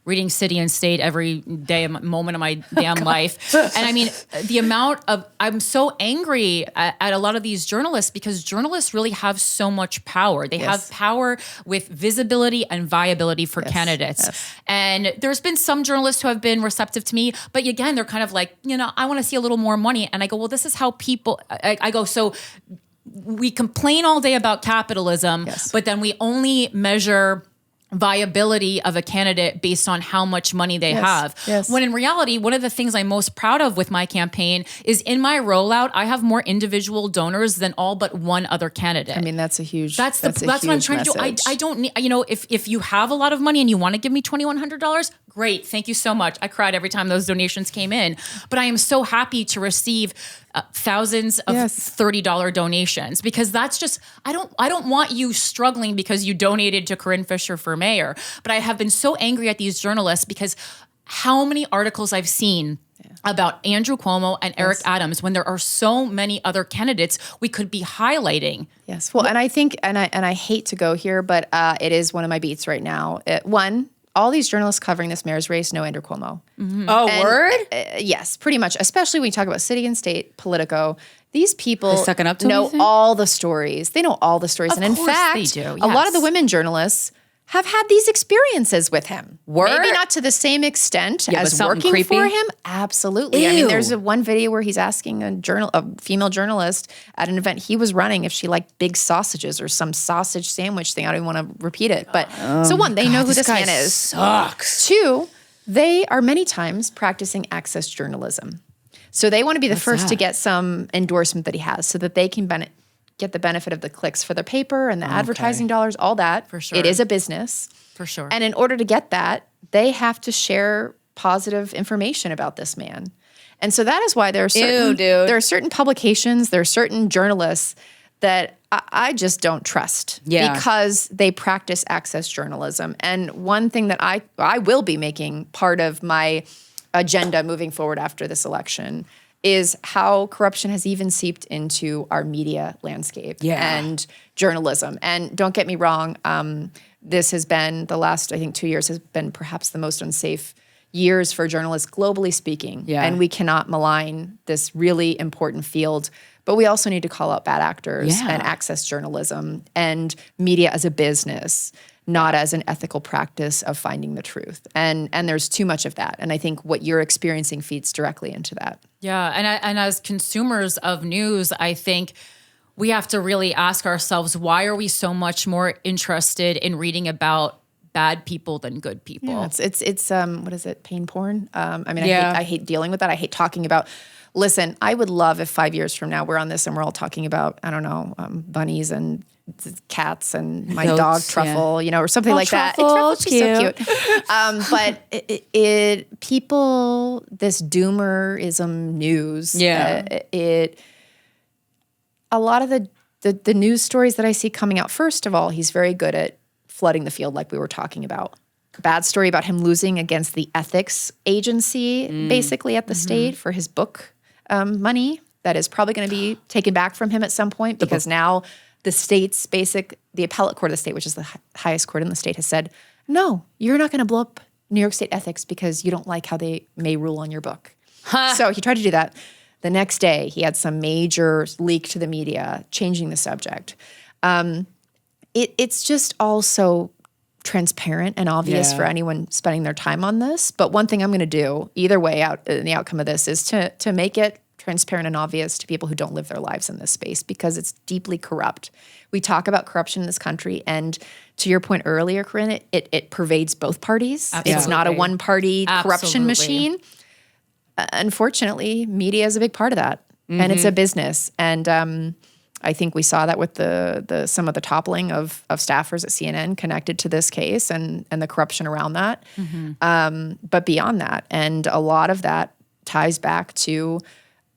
reading City and State every day, moment of my damn life. And I mean, the amount of, I'm so angry at a lot of these journalists, because journalists really have so much power. They have power with visibility and viability for candidates. Yes. And there's been some journalists who have been receptive to me, but again, they're kind of like, I want to see a little more money. And I go, well, this is how people, I go, so we complain all day about capitalism, but then we only measure viability of a candidate based on how much money they have. Yes. When in reality, one of the things I'm most proud of with my campaign is in my rollout, I have more individual donors than all but one other candidate. I mean, that's a huge. That's what I'm trying to do. I don't need, if you have a lot of money and you want to give me $2,100, great. Thank you so much. I cried every time those donations came in, but I am so happy to receive thousands of $30 donations, because that's just, I don't want you struggling because you donated to Corinne Fisher for mayor. But I have been so angry at these journalists because how many articles I've seen about Andrew Cuomo and Eric Adams, when there are so many other candidates we could be highlighting. Yes. Well, and I think, and I hate to go here, but it is one of my beats right now. One, all these journalists covering this mayor's race know Andrew Cuomo. Oh, And, word? Yes, pretty much. Especially when you talk about City and State, Politico. These people They're sucking up to know anything? all the stories. They know all the stories. And in course fact, they do, a lot of yes. the women journalists have had these experiences with him. Word? Maybe not to the same extent but as something working creepy? for him. Absolutely. I mean, Ew. there's one video where he's asking a female journalist at an event he was running if she liked big sausages or some sausage sandwich thing. I don't even want to repeat it. But so one, they know who this guy man is. sucks. 2, they are many times practicing access journalism. So they want to be the first to get some endorsement that he has so that they can get the benefit of the clicks for the paper and the advertising dollars, all that. For sure. It is a business. For sure. And in order to get that, they have to share positive information about this man. And so that is why there are certain publications, there are certain journalists that I just don't trust because they practice access journalism. And one thing that I will be making part of my agenda moving forward after this election is how corruption has even seeped into our media landscape and journalism. And don't get me wrong, this has been the last, I think, 2 years has been perhaps the most unsafe years for journalists, globally speaking. Yeah. And we cannot malign this really important field. But we also need to call out bad actors and access journalism and media as a business, not as an ethical practice of finding the truth. And there's too much of that. And I think what you're experiencing feeds directly into that. Yeah, and as consumers of news, I think we have to really ask ourselves, why are we so much more interested in reading about bad people than good people? Yeah, it's what is it, pain porn? I mean, I hate dealing with that. I hate talking about. Listen, I would love if 5 years from now we're on this and we're all talking about, I don't know, bunnies and cats and my Goats, dog Truffle, or something like Truffle, that. She's so cute. But people, this doomerism news, a lot of the news stories that I see coming out, first of all, he's very good at flooding the field like we were talking about. Bad story about him losing against the ethics agency, basically at the state for his book money that is probably going to be taken back from him at some point because now the appellate court of the state, which is the highest court in the state, has said, no, you're not going to blow up New York State ethics because you don't like how they may rule on your book. So he tried to do that. The next day, he had some major leak to the media, changing the subject. It's just all so transparent and obvious for anyone spending their time on this. But one thing I'm going to do, either way out in the outcome of this, is to make it transparent and obvious to people who don't live their lives in this space because it's deeply corrupt. We talk about corruption in this country, and to your point earlier, Corinne, it pervades both parties. Absolutely. It's not a one-party corruption machine. Unfortunately, media is a big part of that, and it's a business. And I think we saw that with the some of the toppling of staffers at CNN connected to this case and the corruption around that. But beyond that, and a lot of that ties back to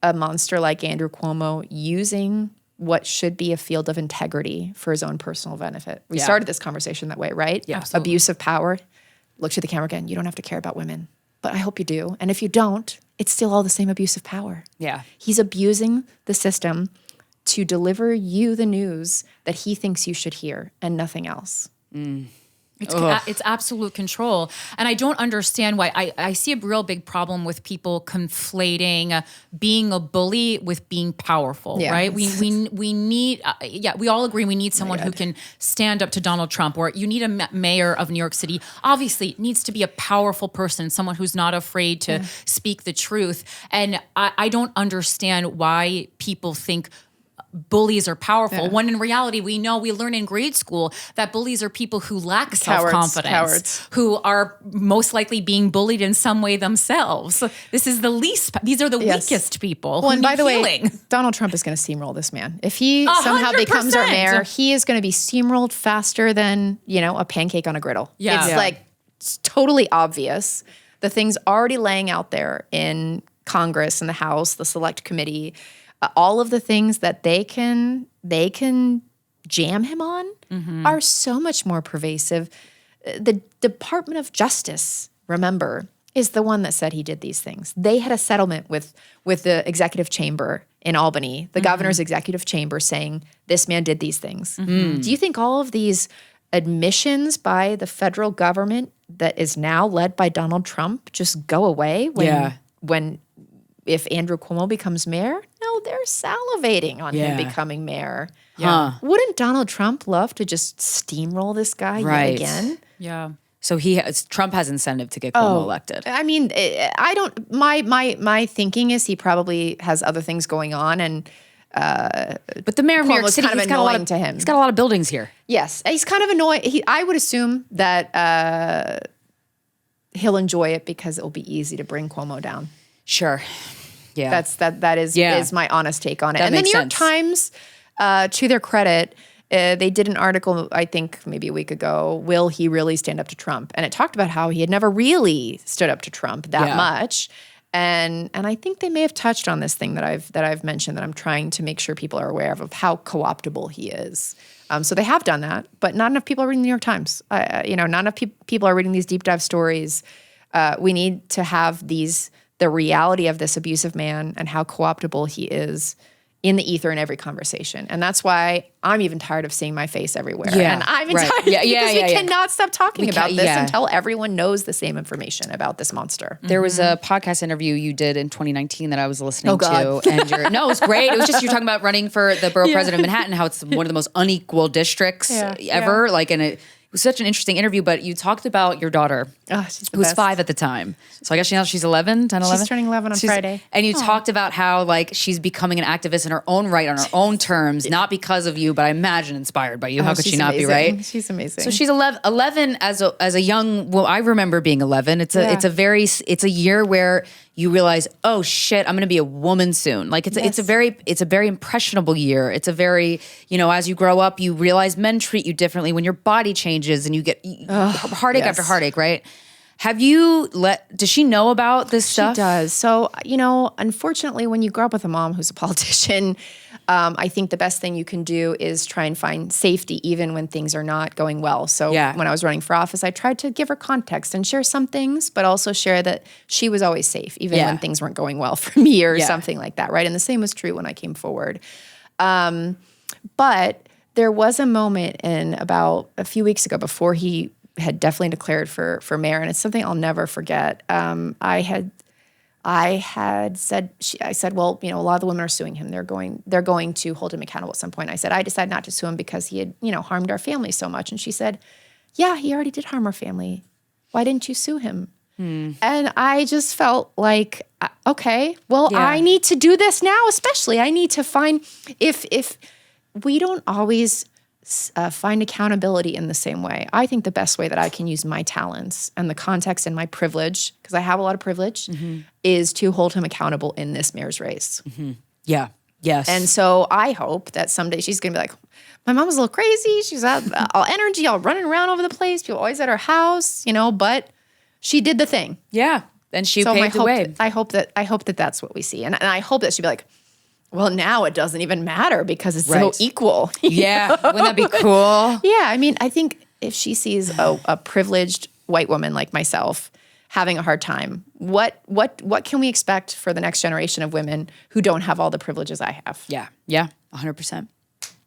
a monster like Andrew Cuomo using what should be a field of integrity for his own personal benefit. We started this conversation that way, right? Yeah, absolutely. Abuse of power. Look to the camera again. You don't have to care about women, but I hope you do. And if you don't, it's still all the same abuse of power. Yeah. He's abusing the system to deliver you the news that he thinks you should hear and nothing else. It's absolute control. And I don't understand why. I see a real big problem with people conflating being a bully with being powerful, right? We need, we all agree we need someone who can stand up to Donald Trump, or you need a mayor of New York City. Obviously, it needs to be a powerful person, someone who's not afraid to speak the truth. And I don't understand why people think bullies are powerful, when in reality we learn in grade school that bullies are people who lack self-confidence, who are most likely being bullied in some way themselves. These are the weakest people. Well, and by the way, Donald Trump is going to steamroll this man. If he somehow becomes our mayor, he is going to be steamrolled faster than, a pancake on a griddle. It's totally obvious. The things already laying out there in Congress and the House, the Select Committee, all of the things that they can jam him on are so much more pervasive. The Department of Justice, remember, is the one that said he did these things. They had a settlement with the executive chamber in Albany, the governor's executive chamber, saying this man did these things. Do you think all of these admissions by the federal government that is now led by Donald Trump just go away if Andrew Cuomo becomes mayor? No, they're salivating on him becoming mayor. Wouldn't Donald Trump love to just steamroll this guy yet again? Yeah. So Trump has incentive to get Cuomo elected. I mean, I don't. My thinking is he probably has other things going on, and but the mayor of New York City, he's got a lot of buildings here. Yes, he's kind of annoying. I would assume that he'll enjoy it because it will be easy to bring Cuomo down. Sure. Yeah. That is my honest take on it. And the New York Times, to their credit, they did an article, I think maybe a week ago, will he really stand up to Trump? And it talked about how he had never really stood up to Trump that much. And I think they may have touched on this thing that I've mentioned, that I'm trying to make sure people are aware of how co-optable he is. So they have done that, but not enough people are reading the New York Times. Not enough people are reading these deep dive stories. We need to have the reality of this abusive man and how co-optable he is in the ether in every conversation. And that's why I'm even tired of seeing my face everywhere. Yeah, and I'm tired because we cannot stop talking about this until everyone knows the same information about this monster. There was a podcast interview you did in 2019 that I was listening to. And it was great. It was just, you're talking about running for the borough president of Manhattan, how it's one of the most unequal districts ever. And it was such an interesting interview, but you talked about your daughter, who was 5 at the time. So I guess she's 11, 10, 11? She's turning 11 on Friday. And you talked about how she's becoming an activist in her own right, on her own terms, not because of you, but I imagine inspired by you. How could she not be, right? She's amazing. So she's 11 as a young, I remember being 11. It's a year where you realize, oh shit, I'm going to be a woman soon. It's a very impressionable year. It's a very, as you grow up, you realize men treat you differently when your body changes and you get heartache after heartache, right? Does she know about this stuff? She does. So, unfortunately, when you grow up with a mom who's a politician, I think the best thing you can do is try and find safety even when things are not going well. So when I was running for office, I tried to give her context and share some things, but also share that she was always safe, even when things weren't going well for me or something like that, right? And the same was true when I came forward. But there was a moment in about a few weeks ago before he had definitely declared for mayor, and it's something I'll never forget. I said, well, a lot of the women are suing him. They're going to hold him accountable at some point. I said, I decided not to sue him because he had, harmed our family so much. And she said, yeah, he already did harm our family. Why didn't you sue him? And I just felt like, okay, well, I need to do this now, especially. I need to find, if we don't always find accountability in the same way. I think the best way that I can use my talents and the context and my privilege, because I have a lot of privilege, is to hold him accountable in this mayor's race. Yeah. Yes. And so I hope that someday she's going to be like, my mom's a little crazy. She's all energy, all running around over the place. People always at her house, but she did the thing. Yeah. And she paved the way. I hope that that's what we see. And I hope that she'd be like, well, now it doesn't even matter because it's so equal. Yeah. Wouldn't that be cool? Yeah. I mean, I think if she sees a privileged white woman like myself having a hard time, what can we expect for the next generation of women who don't have all the privileges I have? Yeah. Yeah. 100%.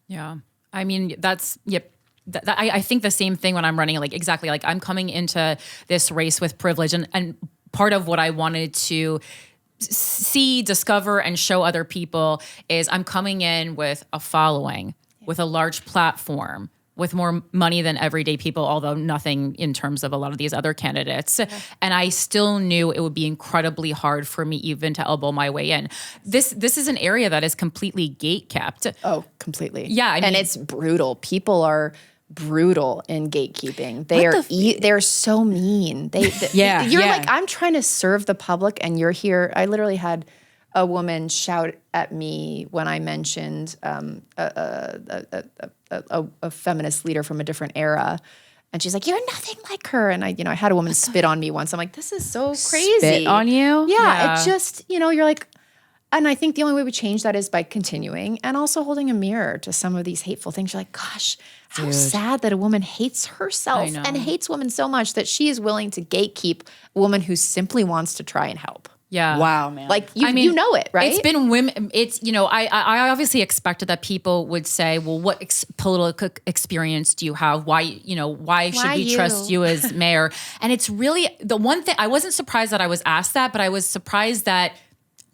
Yeah. I mean, I think the same thing when I'm running, exactly, I'm coming into this race with privilege, and part of what I wanted to see, discover, and show other people is I'm coming in with a following, with a large platform, with more money than everyday people, although nothing in terms of a lot of these other candidates. And I still knew it would be incredibly hard for me even to elbow my way in. This is an area that is completely gate-kept. Oh, completely. Yeah. And it's brutal. People are brutal in gatekeeping. They're so mean. You're like, I'm trying to serve the public and you're here. I literally had a woman shout at me when I mentioned a feminist leader from a different era. And she's like, you're nothing like her. And I had a woman spit on me once. I'm like, this is so crazy. Spit on you? Yeah. It just, you're like, and I think the only way we change that is by continuing and also holding a mirror to some of these hateful things. You're like, gosh, how sad that a woman hates herself and hates women so much that she is willing to gatekeep a woman who simply wants to try and help. Yeah. Wow, man. Like, you know it, right? It's been women. It's, I obviously expected that people would say, well, what political experience do you have? Why should we trust you as mayor? And it's really the one thing, I wasn't surprised that I was asked that, but I was surprised that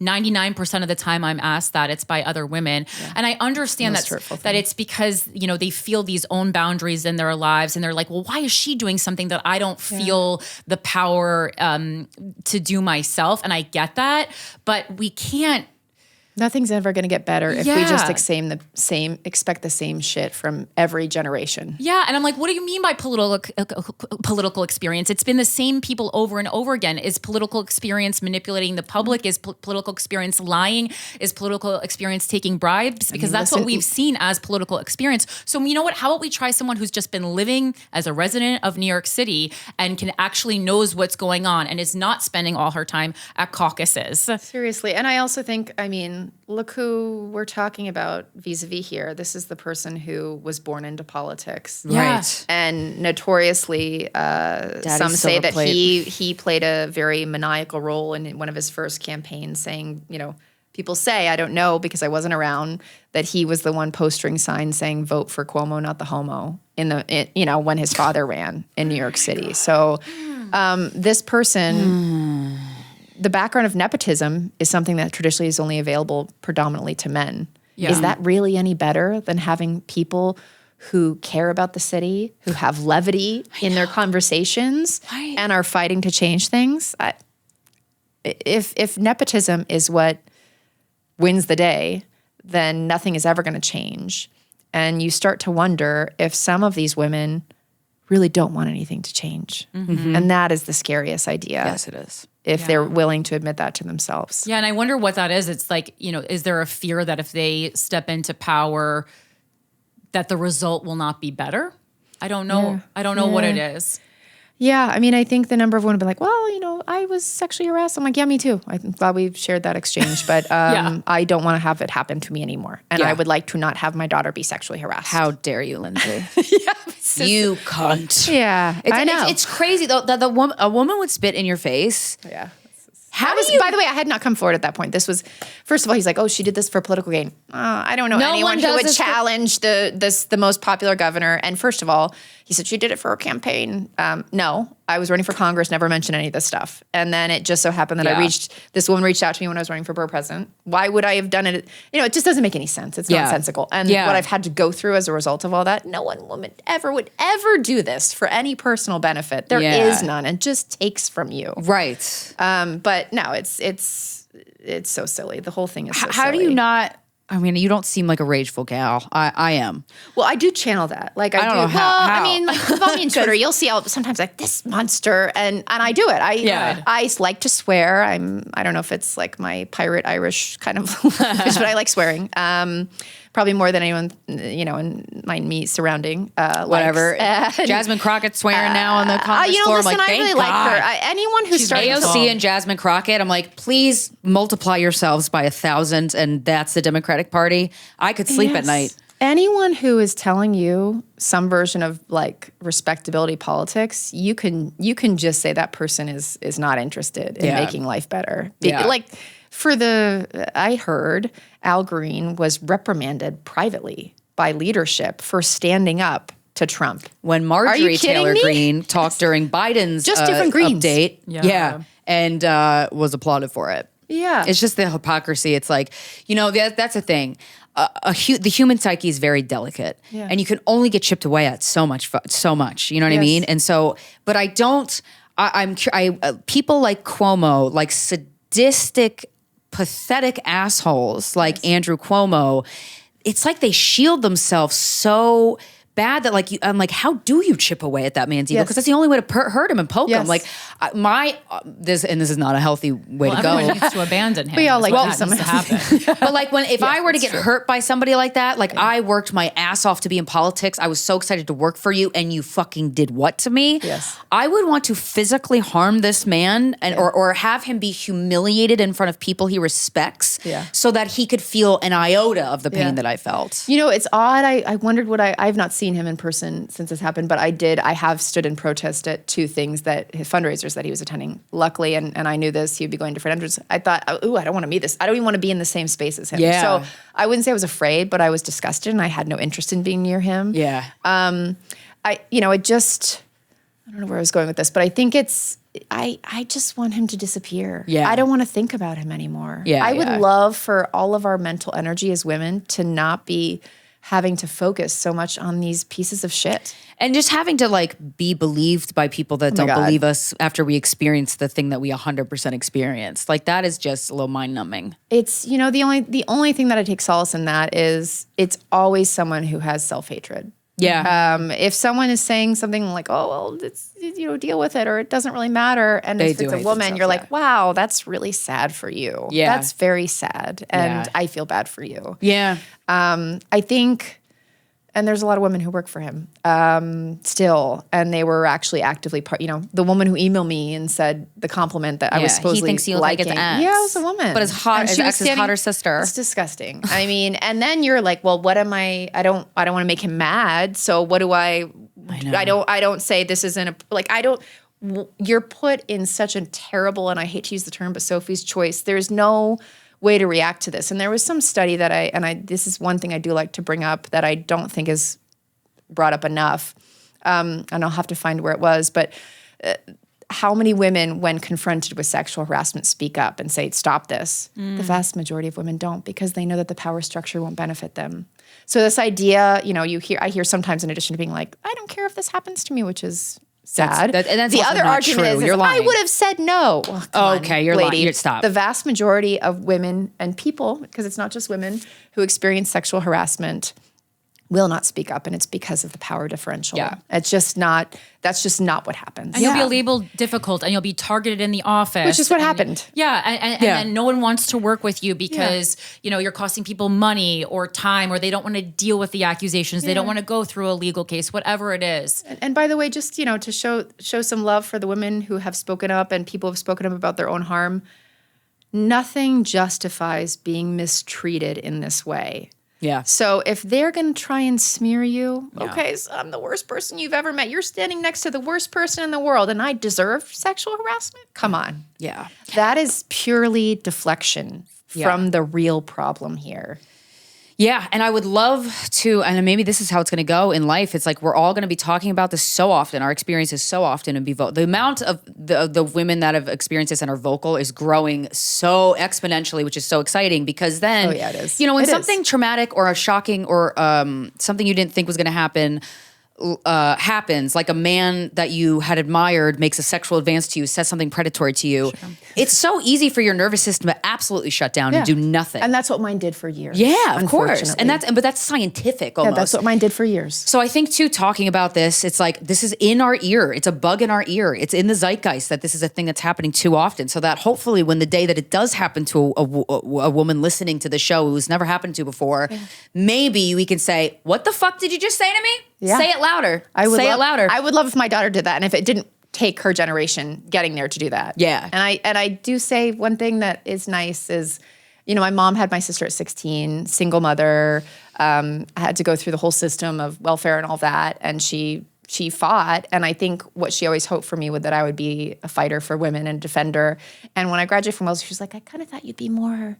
99% of the time I'm asked that it's by other women. Yeah. And I understand that it's because, they feel these own boundaries in their lives and they're like, well, why is she doing something that I don't feel the power to do myself? And I get that, but we can't. Nothing's ever going to get better if we just expect the same shit from every generation. Yeah, and I'm like, what do you mean by political experience? It's been the same people over and over again. Is political experience manipulating the public? Is political experience lying? Is political experience taking bribes? Because that's what we've seen as political experience. So you know what? How about we try someone who's just been living as a resident of New York City and can actually knows what's going on and is not spending all her time at caucuses. Seriously, and I also think, look who we're talking about vis-a-vis here. This is the person who was born into politics. Yeah. Right. And notoriously, some say that he played a very maniacal role in one of his first campaigns saying, people say, I don't know because I wasn't around, that he was the one posting signs saying, vote for Cuomo, not the homo, when his father ran in New York City. So this person... The background of nepotism is something that traditionally is only available predominantly to men. Yeah. Is that really any better than having people who care about the city, who have levity in their conversations and are fighting to change things? If nepotism is what wins the day, then nothing is ever going to change. And you start to wonder if some of these women really don't want anything to change. Mm-hmm. And that is the scariest idea. Yes, it is. If they're willing to admit that to themselves. Yeah, and I wonder what that is. It's like, is there a fear that if they step into power, that the result will not be better? I don't know. I don't know what it is. Yeah, I mean, I think the number of women have been like, well, I was sexually harassed. I'm like, yeah, me too. I'm glad we've shared that exchange, but I don't want to have it happen to me anymore. And I would like to not have my daughter be sexually harassed. How dare you, Lindsay? You cunt. Yeah, I know. It's crazy though that a woman would spit in your face. Yeah. By the way, I had not come forward at that point. This was, first of all, he's like, oh, she did this for political gain. I don't know anyone who would challenge the most popular governor. And first of all, he said she did it for her campaign. No, I was running for Congress, never mentioned any of this stuff. And then it just so happened that this woman reached out to me when I was running for borough president. Why would I have done it? It just doesn't make any sense. It's nonsensical. And what I've had to go through as a result of all that, no one woman would ever do this for any personal benefit. There is none. It just takes from you. Right. But no, it's so silly. The whole thing is so silly. How do you not? I mean, you don't seem like a rageful gal. I am. Well, I do channel that. Like I don't know do. how. I mean, like, follow me on Twitter. You'll see sometimes like this monster, and I do it. I like to swear. I don't know if it's like my pirate Irish kind of language, but I like swearing. Probably more than anyone, in my surrounding. Whatever. Jasmine Crockett swearing now on the Congress floor. Listen, I really like her. Anyone who starts AOC and Jasmine Crockett, I'm like, please multiply yourselves by 1,000, and that's the Democratic Party. I could sleep at night. Anyone who is telling you some version of like respectability politics, you can just say that person is not interested in making life better. Like I heard Al Green was reprimanded privately by leadership for standing up to Trump. When Marjorie Taylor Greene talked during Biden's just different Greens. Update, and was applauded for it. Yeah. It's just the hypocrisy. It's like, that's the thing. The human psyche is very delicate, and you can only get chipped away at so much. You know what I mean? And so, but I don't. People like Cuomo, like sadistic, pathetic assholes like Andrew Cuomo. It's like they shield themselves so bad that I'm like, how do you chip away at that man's ego? Because that's the only way to hurt him and poke him. Like this is not a healthy way to go. Everyone needs to abandon him. We all that needs to happen. But like if I were to get hurt by somebody like that, I worked my ass off to be in politics. I was so excited to work for you, and you fucking did what to me? Yes. I would want to physically harm this man or have him be humiliated in front of people he respects, so that he could feel an iota of the pain that I felt. It's odd. I wondered I've not seen him in person since this happened, but I have stood in protest at two things his fundraisers that he was attending. Luckily, and I knew this, he would be going to different entrances. I thought, I don't want to meet this. I don't even want to be in the same space as him. Yeah. So I wouldn't say I was afraid, but I was disgusted, and I had no interest in being near him. Yeah. I don't know where I was going with this, but I think I just want him to disappear. Yeah. I don't want to think about him anymore. Yeah. I would love for all of our mental energy as women to not be having to focus so much on these pieces of shit. And just having to be believed by people that don't believe us after we experience the thing that we 100% experienced. That is just a little mind numbing. It's, the only thing that I take solace in that is it's always someone who has self-hatred. Yeah. If someone is saying something like, oh, well, it's, deal with it, or it doesn't really matter. And if it's a woman, you're like, wow, that's really sad for you. Yeah. That's very sad. And I feel bad for you. Yeah. I think, and there's a lot of women who work for him still, and they were actually actively the woman who emailed me and said the compliment that I was supposedly he thinks you look like his ex. Yeah, it was a woman. But his ex's hotter sister. It's disgusting. I mean, and then you're like, well, what am I don't want to make him mad. So what do I don't say this isn't you're put in such a terrible, and I hate to use the term, but Sophie's choice. There's no way to react to this. And there was some study that this is one thing I do like to bring up that I don't think is brought up enough. And I'll have to find where it was, but how many women, when confronted with sexual harassment, speak up and say, stop this? The vast majority of women don't, because they know that the power structure won't benefit them. So this idea, I hear sometimes, in addition to being like, I don't care if this happens to me, which is sad. That's the also other not argument true. is You're lying. I would have said no. Okay, you're lying. Stop. The vast majority of women and people, because it's not just women who experience sexual harassment, will not speak up, and it's because of the power differential. Yeah. It's just not, that's just not what happens. And you'll be labeled difficult, and you'll be targeted in the office. Which is what happened. Yeah, and then no one wants to work with you because, you're costing people money or time, or they don't want to deal with the accusations. They don't want to go through a legal case, whatever it is. And by the way, just, to show some love for the women who have spoken up and people have spoken up about their own harm, nothing justifies being mistreated in this way. Yeah. So if they're going to try and smear you, okay, so I'm the worst person you've ever met. You're standing next to the worst person in the world and I deserve sexual harassment? Come on. Yeah. That is purely deflection from the real problem here. Yeah, and I would love to, and maybe this is how it's going to go in life. It's like we're all going to be talking about this so often, our experiences so often, and be vocal. The amount of the women that have experienced this and are vocal is growing so exponentially, which is so exciting because then, it is. When something traumatic or a shocking or something you didn't think was going to happen happens, like a man that you had admired makes a sexual advance to you, says something predatory to you, it's so easy for your nervous system to absolutely shut down and do nothing. And that's what mine did for years. Yeah, of course. And but that's scientific almost. Yeah, that's what mine did for years. So I think too, talking about this, it's like this is in our ear. It's a bug in our ear. It's in the zeitgeist that this is a thing that's happening too often. So that hopefully when the day that it does happen to a woman listening to the show who's never happened to before, maybe we can say, what the fuck did you just say to me? Yeah. Say it louder. Say it louder. I would love if my daughter did that, and if it didn't take her generation getting there to do that. Yeah. And I do say one thing that is nice is, my mom had my sister at 16, single mother, had to go through the whole system of welfare and all that, and she fought, and I think what she always hoped for me was that I would be a fighter for women and defender. And when I graduated from Wellesley, she was like, I kind of thought you'd be more,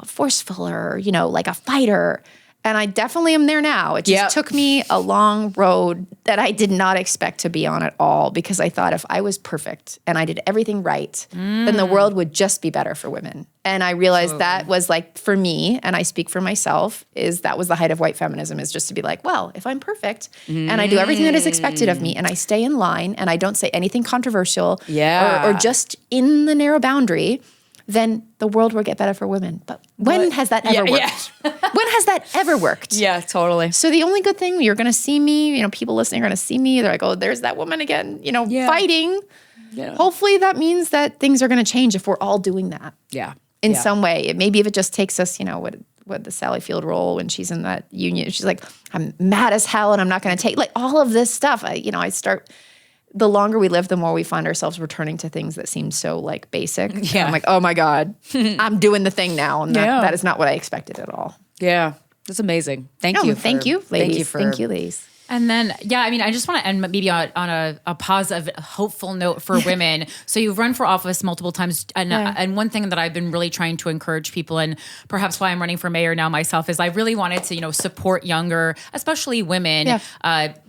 forceful or, like a fighter. And I definitely am there now. It just took me a long road that I did not expect to be on at all, because I thought if I was perfect and I did everything right, then the world would just be better for women. And I realized that was like, for me, and I speak for myself, that was the height of white feminism, is just to be like, well, if I'm perfect and I do everything that is expected of me and I stay in line and I don't say anything controversial or just in the narrow boundary, then the world will get better for women. But when has that ever worked? When has that ever worked? Yeah, totally. So the only good thing, you're going to see me, people listening are going to see me. They're like, oh, there's that woman again, fighting. Yeah. Hopefully that means that things are going to change if we're all doing that. Yeah. In some way. Maybe if it just takes us, what the Sally Field role when she's in that union, she's like, I'm mad as hell and I'm not going to take, like, all of this stuff. I start... The longer we live, the more we find ourselves returning to things that seem so like basic. Yeah. And I'm like, oh my God, I'm doing the thing now. And that is not what I expected at all. Yeah. That's amazing. Thank you, ladies. Thank you, ladies. And then, I just want to end maybe on a positive, hopeful note for women. So you've run for office multiple times. And one thing that I've been really trying to encourage people, and perhaps why I'm running for mayor now myself, is I really wanted to, support younger, especially women,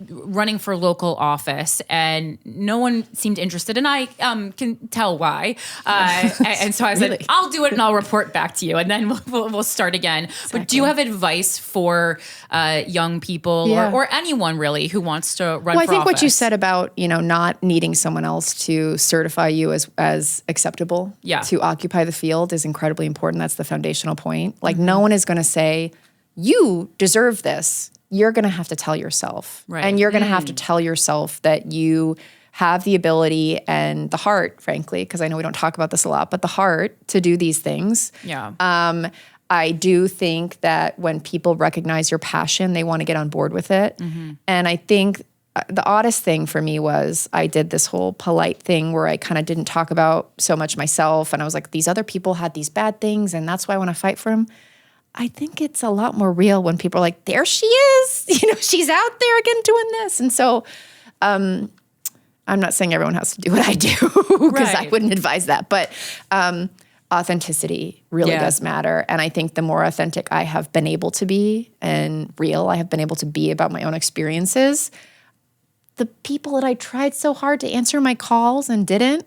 running for local office. And no one seemed interested. And I can tell why. And so I said, I'll do it and I'll report back to you. And then we'll start again. Exactly. But do you have advice for young people or anyone really who wants to run for office? I think what you said about, not needing someone else to certify you as acceptable to occupy the field is incredibly important. That's the foundational point. Like, no one is going to say, you deserve this. You're going to have to tell yourself. Right. And you're going to have to tell yourself that you have the ability and the heart, frankly, because I know we don't talk about this a lot, but the heart to do these things. Yeah. I do think that when people recognize your passion, they want to get on board with it. Mm-hmm. And I think the oddest thing for me was I did this whole polite thing where I kind of didn't talk about so much myself. And I was like, these other people had these bad things, and that's why I want to fight for them. I think it's a lot more real when people are like, there she is. She's out there again doing this. And so I'm not saying everyone has to do what I do, because I wouldn't advise that. But authenticity really does matter. And I think the more authentic I have been able to be and real I have been able to be about my own experiences, the people that I tried so hard to answer my calls and didn't,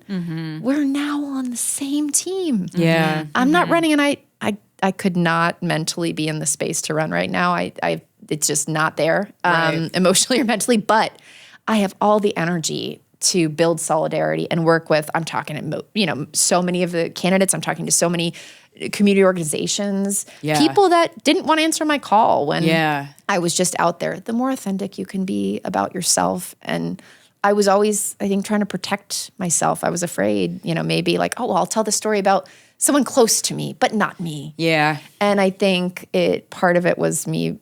we're now on the same team. Yeah. I'm not running, and I could not mentally be in the space to run right now. It's just not there, emotionally or mentally, but I have all the energy to build solidarity and work with, I'm talking to, so many of the candidates, I'm talking to so many community organizations, people that didn't want to answer my call when I was just out there. The more authentic you can be about yourself. And I was always, I think, trying to protect myself. I was afraid, maybe like, oh, well, I'll tell the story about someone close to me, but not me. Yeah. And I think part of it was me,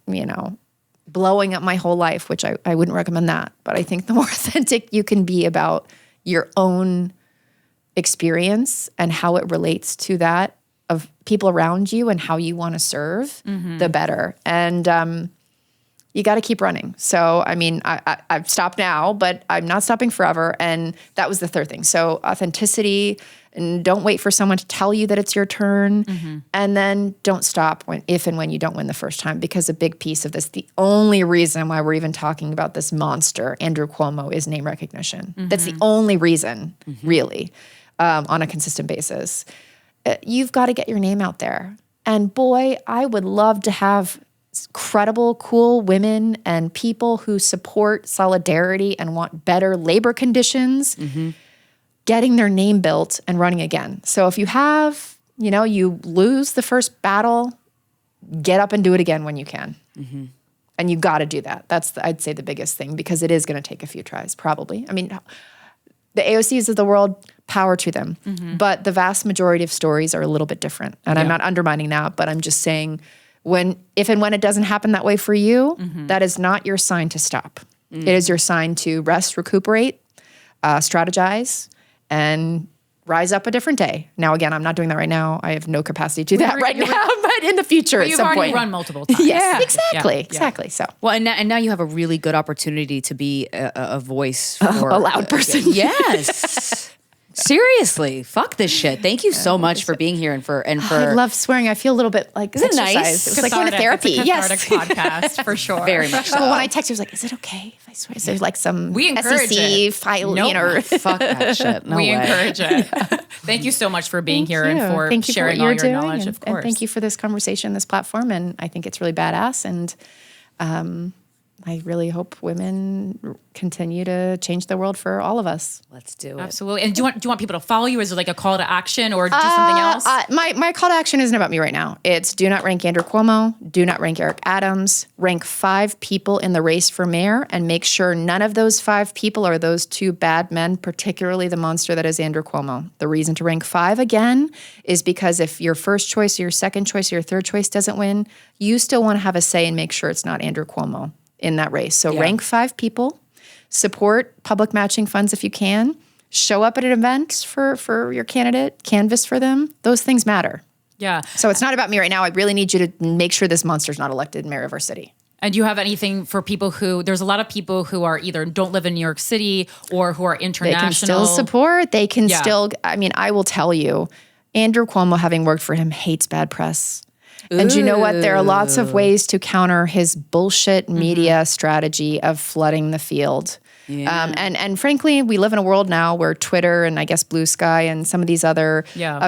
blowing up my whole life, which I wouldn't recommend that. But I think the more authentic you can be about your own experience and how it relates to that of people around you and how you want to serve, the better. And you got to keep running. So, I mean, I've stopped now, but I'm not stopping forever. And that was the third thing. So authenticity, and don't wait for someone to tell you that it's your turn. And then don't stop if and when you don't win the first time, because a big piece of this, the only reason why we're even talking about this monster, Andrew Cuomo, is name recognition. That's the only reason, really, on a consistent basis. You've got to get your name out there. And boy, I would love to have credible, cool women and people who support solidarity and want better labor conditions, getting their name built and running again. So if you have, you lose the first battle, get up and do it again when you can. And you got to do that. That's, I'd say, the biggest thing, because it is going to take a few tries, probably. I mean, the AOCs of the world, power to them. But the vast majority of stories are a little bit different. And I'm not undermining that, but I'm just saying if and when it doesn't happen that way for you, that is not your sign to stop. It is your sign to rest, recuperate, strategize, and rise up a different day. Now, again, I'm not doing that right now. I have no capacity to do that right now, but in the future at some point. You've already run multiple times. Yeah, exactly. So, well, and now you have a really good opportunity to be a voice for a loud person. Yes. Seriously, fuck this shit. Thank you so much for being here and for. I love swearing. I feel a little bit like Isn't it exercise. nice? It's like going to therapy. It's a cathartic podcast for sure. Very much so. Well, when I text you, I was like, "Is it okay if I swear?" Is there like some we encourage SEC it. file? Nope. Fuck that shit. No we way. encourage it. Thank you so much for being here and for thank you sharing for what all you're your doing, knowledge. and, Of course, and thank you for this conversation, this platform, and I think it's really badass. And I really hope women continue to change the world for all of us. Let's do it. Absolutely. And do you want people to follow you? Is there like a call to action or do something else? My call to action isn't about me right now. It's do not rank Andrew Cuomo, do not rank Eric Adams, rank 5 people in the race for mayor, and make sure none of those 5 people are those 2 bad men, particularly the monster that is Andrew Cuomo. The reason to rank 5 again is because if your first choice, your second choice, or your third choice doesn't win, you still want to have a say and make sure it's not Andrew Cuomo in that race. So rank 5 people, support public matching funds if you can, show up at an event for your candidate, canvass for them. Those things matter. Yeah. So it's not about me right now. I really need you to make sure this monster's not elected mayor of our city. And do you have anything for people there's a lot of people who are either don't live in New York City or who are international. They can still support. They can still, I will tell you, Andrew Cuomo, having worked for him, hates bad press. And you know what? There are lots of ways to counter his bullshit media strategy of flooding the field. Yeah. And frankly, we live in a world now where Twitter and I guess Blue Sky and some of these other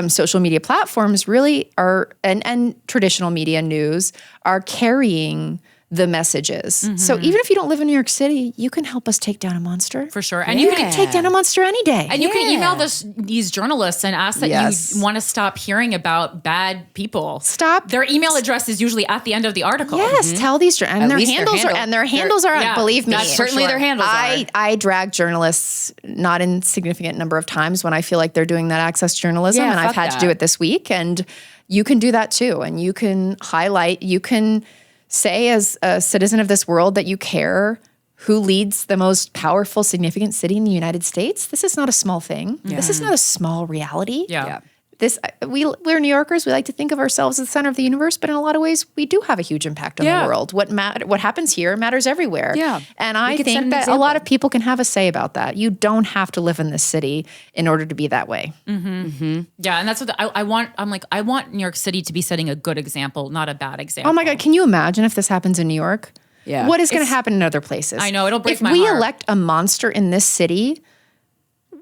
social media platforms really are, and traditional media news are carrying the messages. So even if you don't live in New York City, you can help us take down a monster. For sure. And you can take down a monster any day. And you can email these journalists and ask that you want to stop hearing about bad people. Stop. Their email address is usually at the end of the article. Yes, tell these and their handles are believe me. That's certainly their handles are. I drag journalists not in significant number of times when I feel like they're doing that access journalism, and I've had to do it this week. And you can do that too. And you can highlight, you can say as a citizen of this world that you care who leads the most powerful, significant city in the United States. This is not a small thing. Yeah. This is not a small reality. Yeah. We're New Yorkers. We like to think of ourselves as the center of the universe, but in a lot of ways, we do have a huge impact on the world. What happens here matters everywhere. Yeah. And I think that a lot of people can have a say about that. You don't have to live in this city in order to be that way. Mm-hmm. Mm-hmm. Yeah, and that's what I want. I want New York City to be setting a good example, not a bad example. Oh my God, can you imagine if this happens in New York? Yeah. What is going to happen in other places? I know, it'll break my heart. If we elect a monster in this city,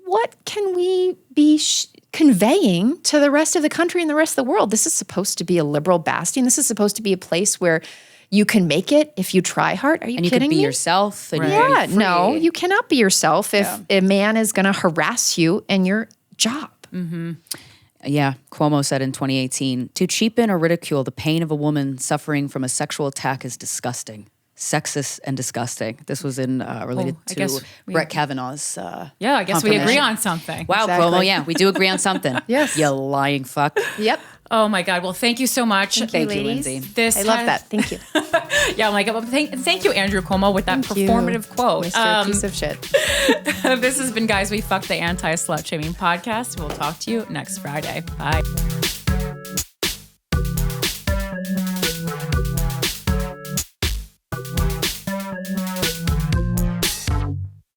what can we be conveying to the rest of the country and the rest of the world? This is supposed to be a liberal bastion. This is supposed to be a place where, you can make it if you try hard. Are you And you kidding can be me? yourself. And you Yeah, can be free. no, you cannot be yourself if a man is going to harass you in your job. Yeah, Cuomo said in 2018, to cheapen or ridicule the pain of a woman suffering from a sexual attack is disgusting, sexist, and disgusting. This was in related I guess to Brett Kavanaugh's Yeah, I guess we agree confirmation. on something. Wow, Exactly. Cuomo, yeah, we do agree on something. Yes. You lying fuck. Yep. Oh my God. Well, thank you so much. Thank you, ladies. Lindsay. This I love has- that. Thank you. Yeah, oh my God. Well, thank you, Andrew Cuomo, with that Thank you, performative quote. Mr. Piece of Shit. This has been Guys We Fuck, the Anti-Slut Shaming Podcast. We'll talk to you next Friday. Bye.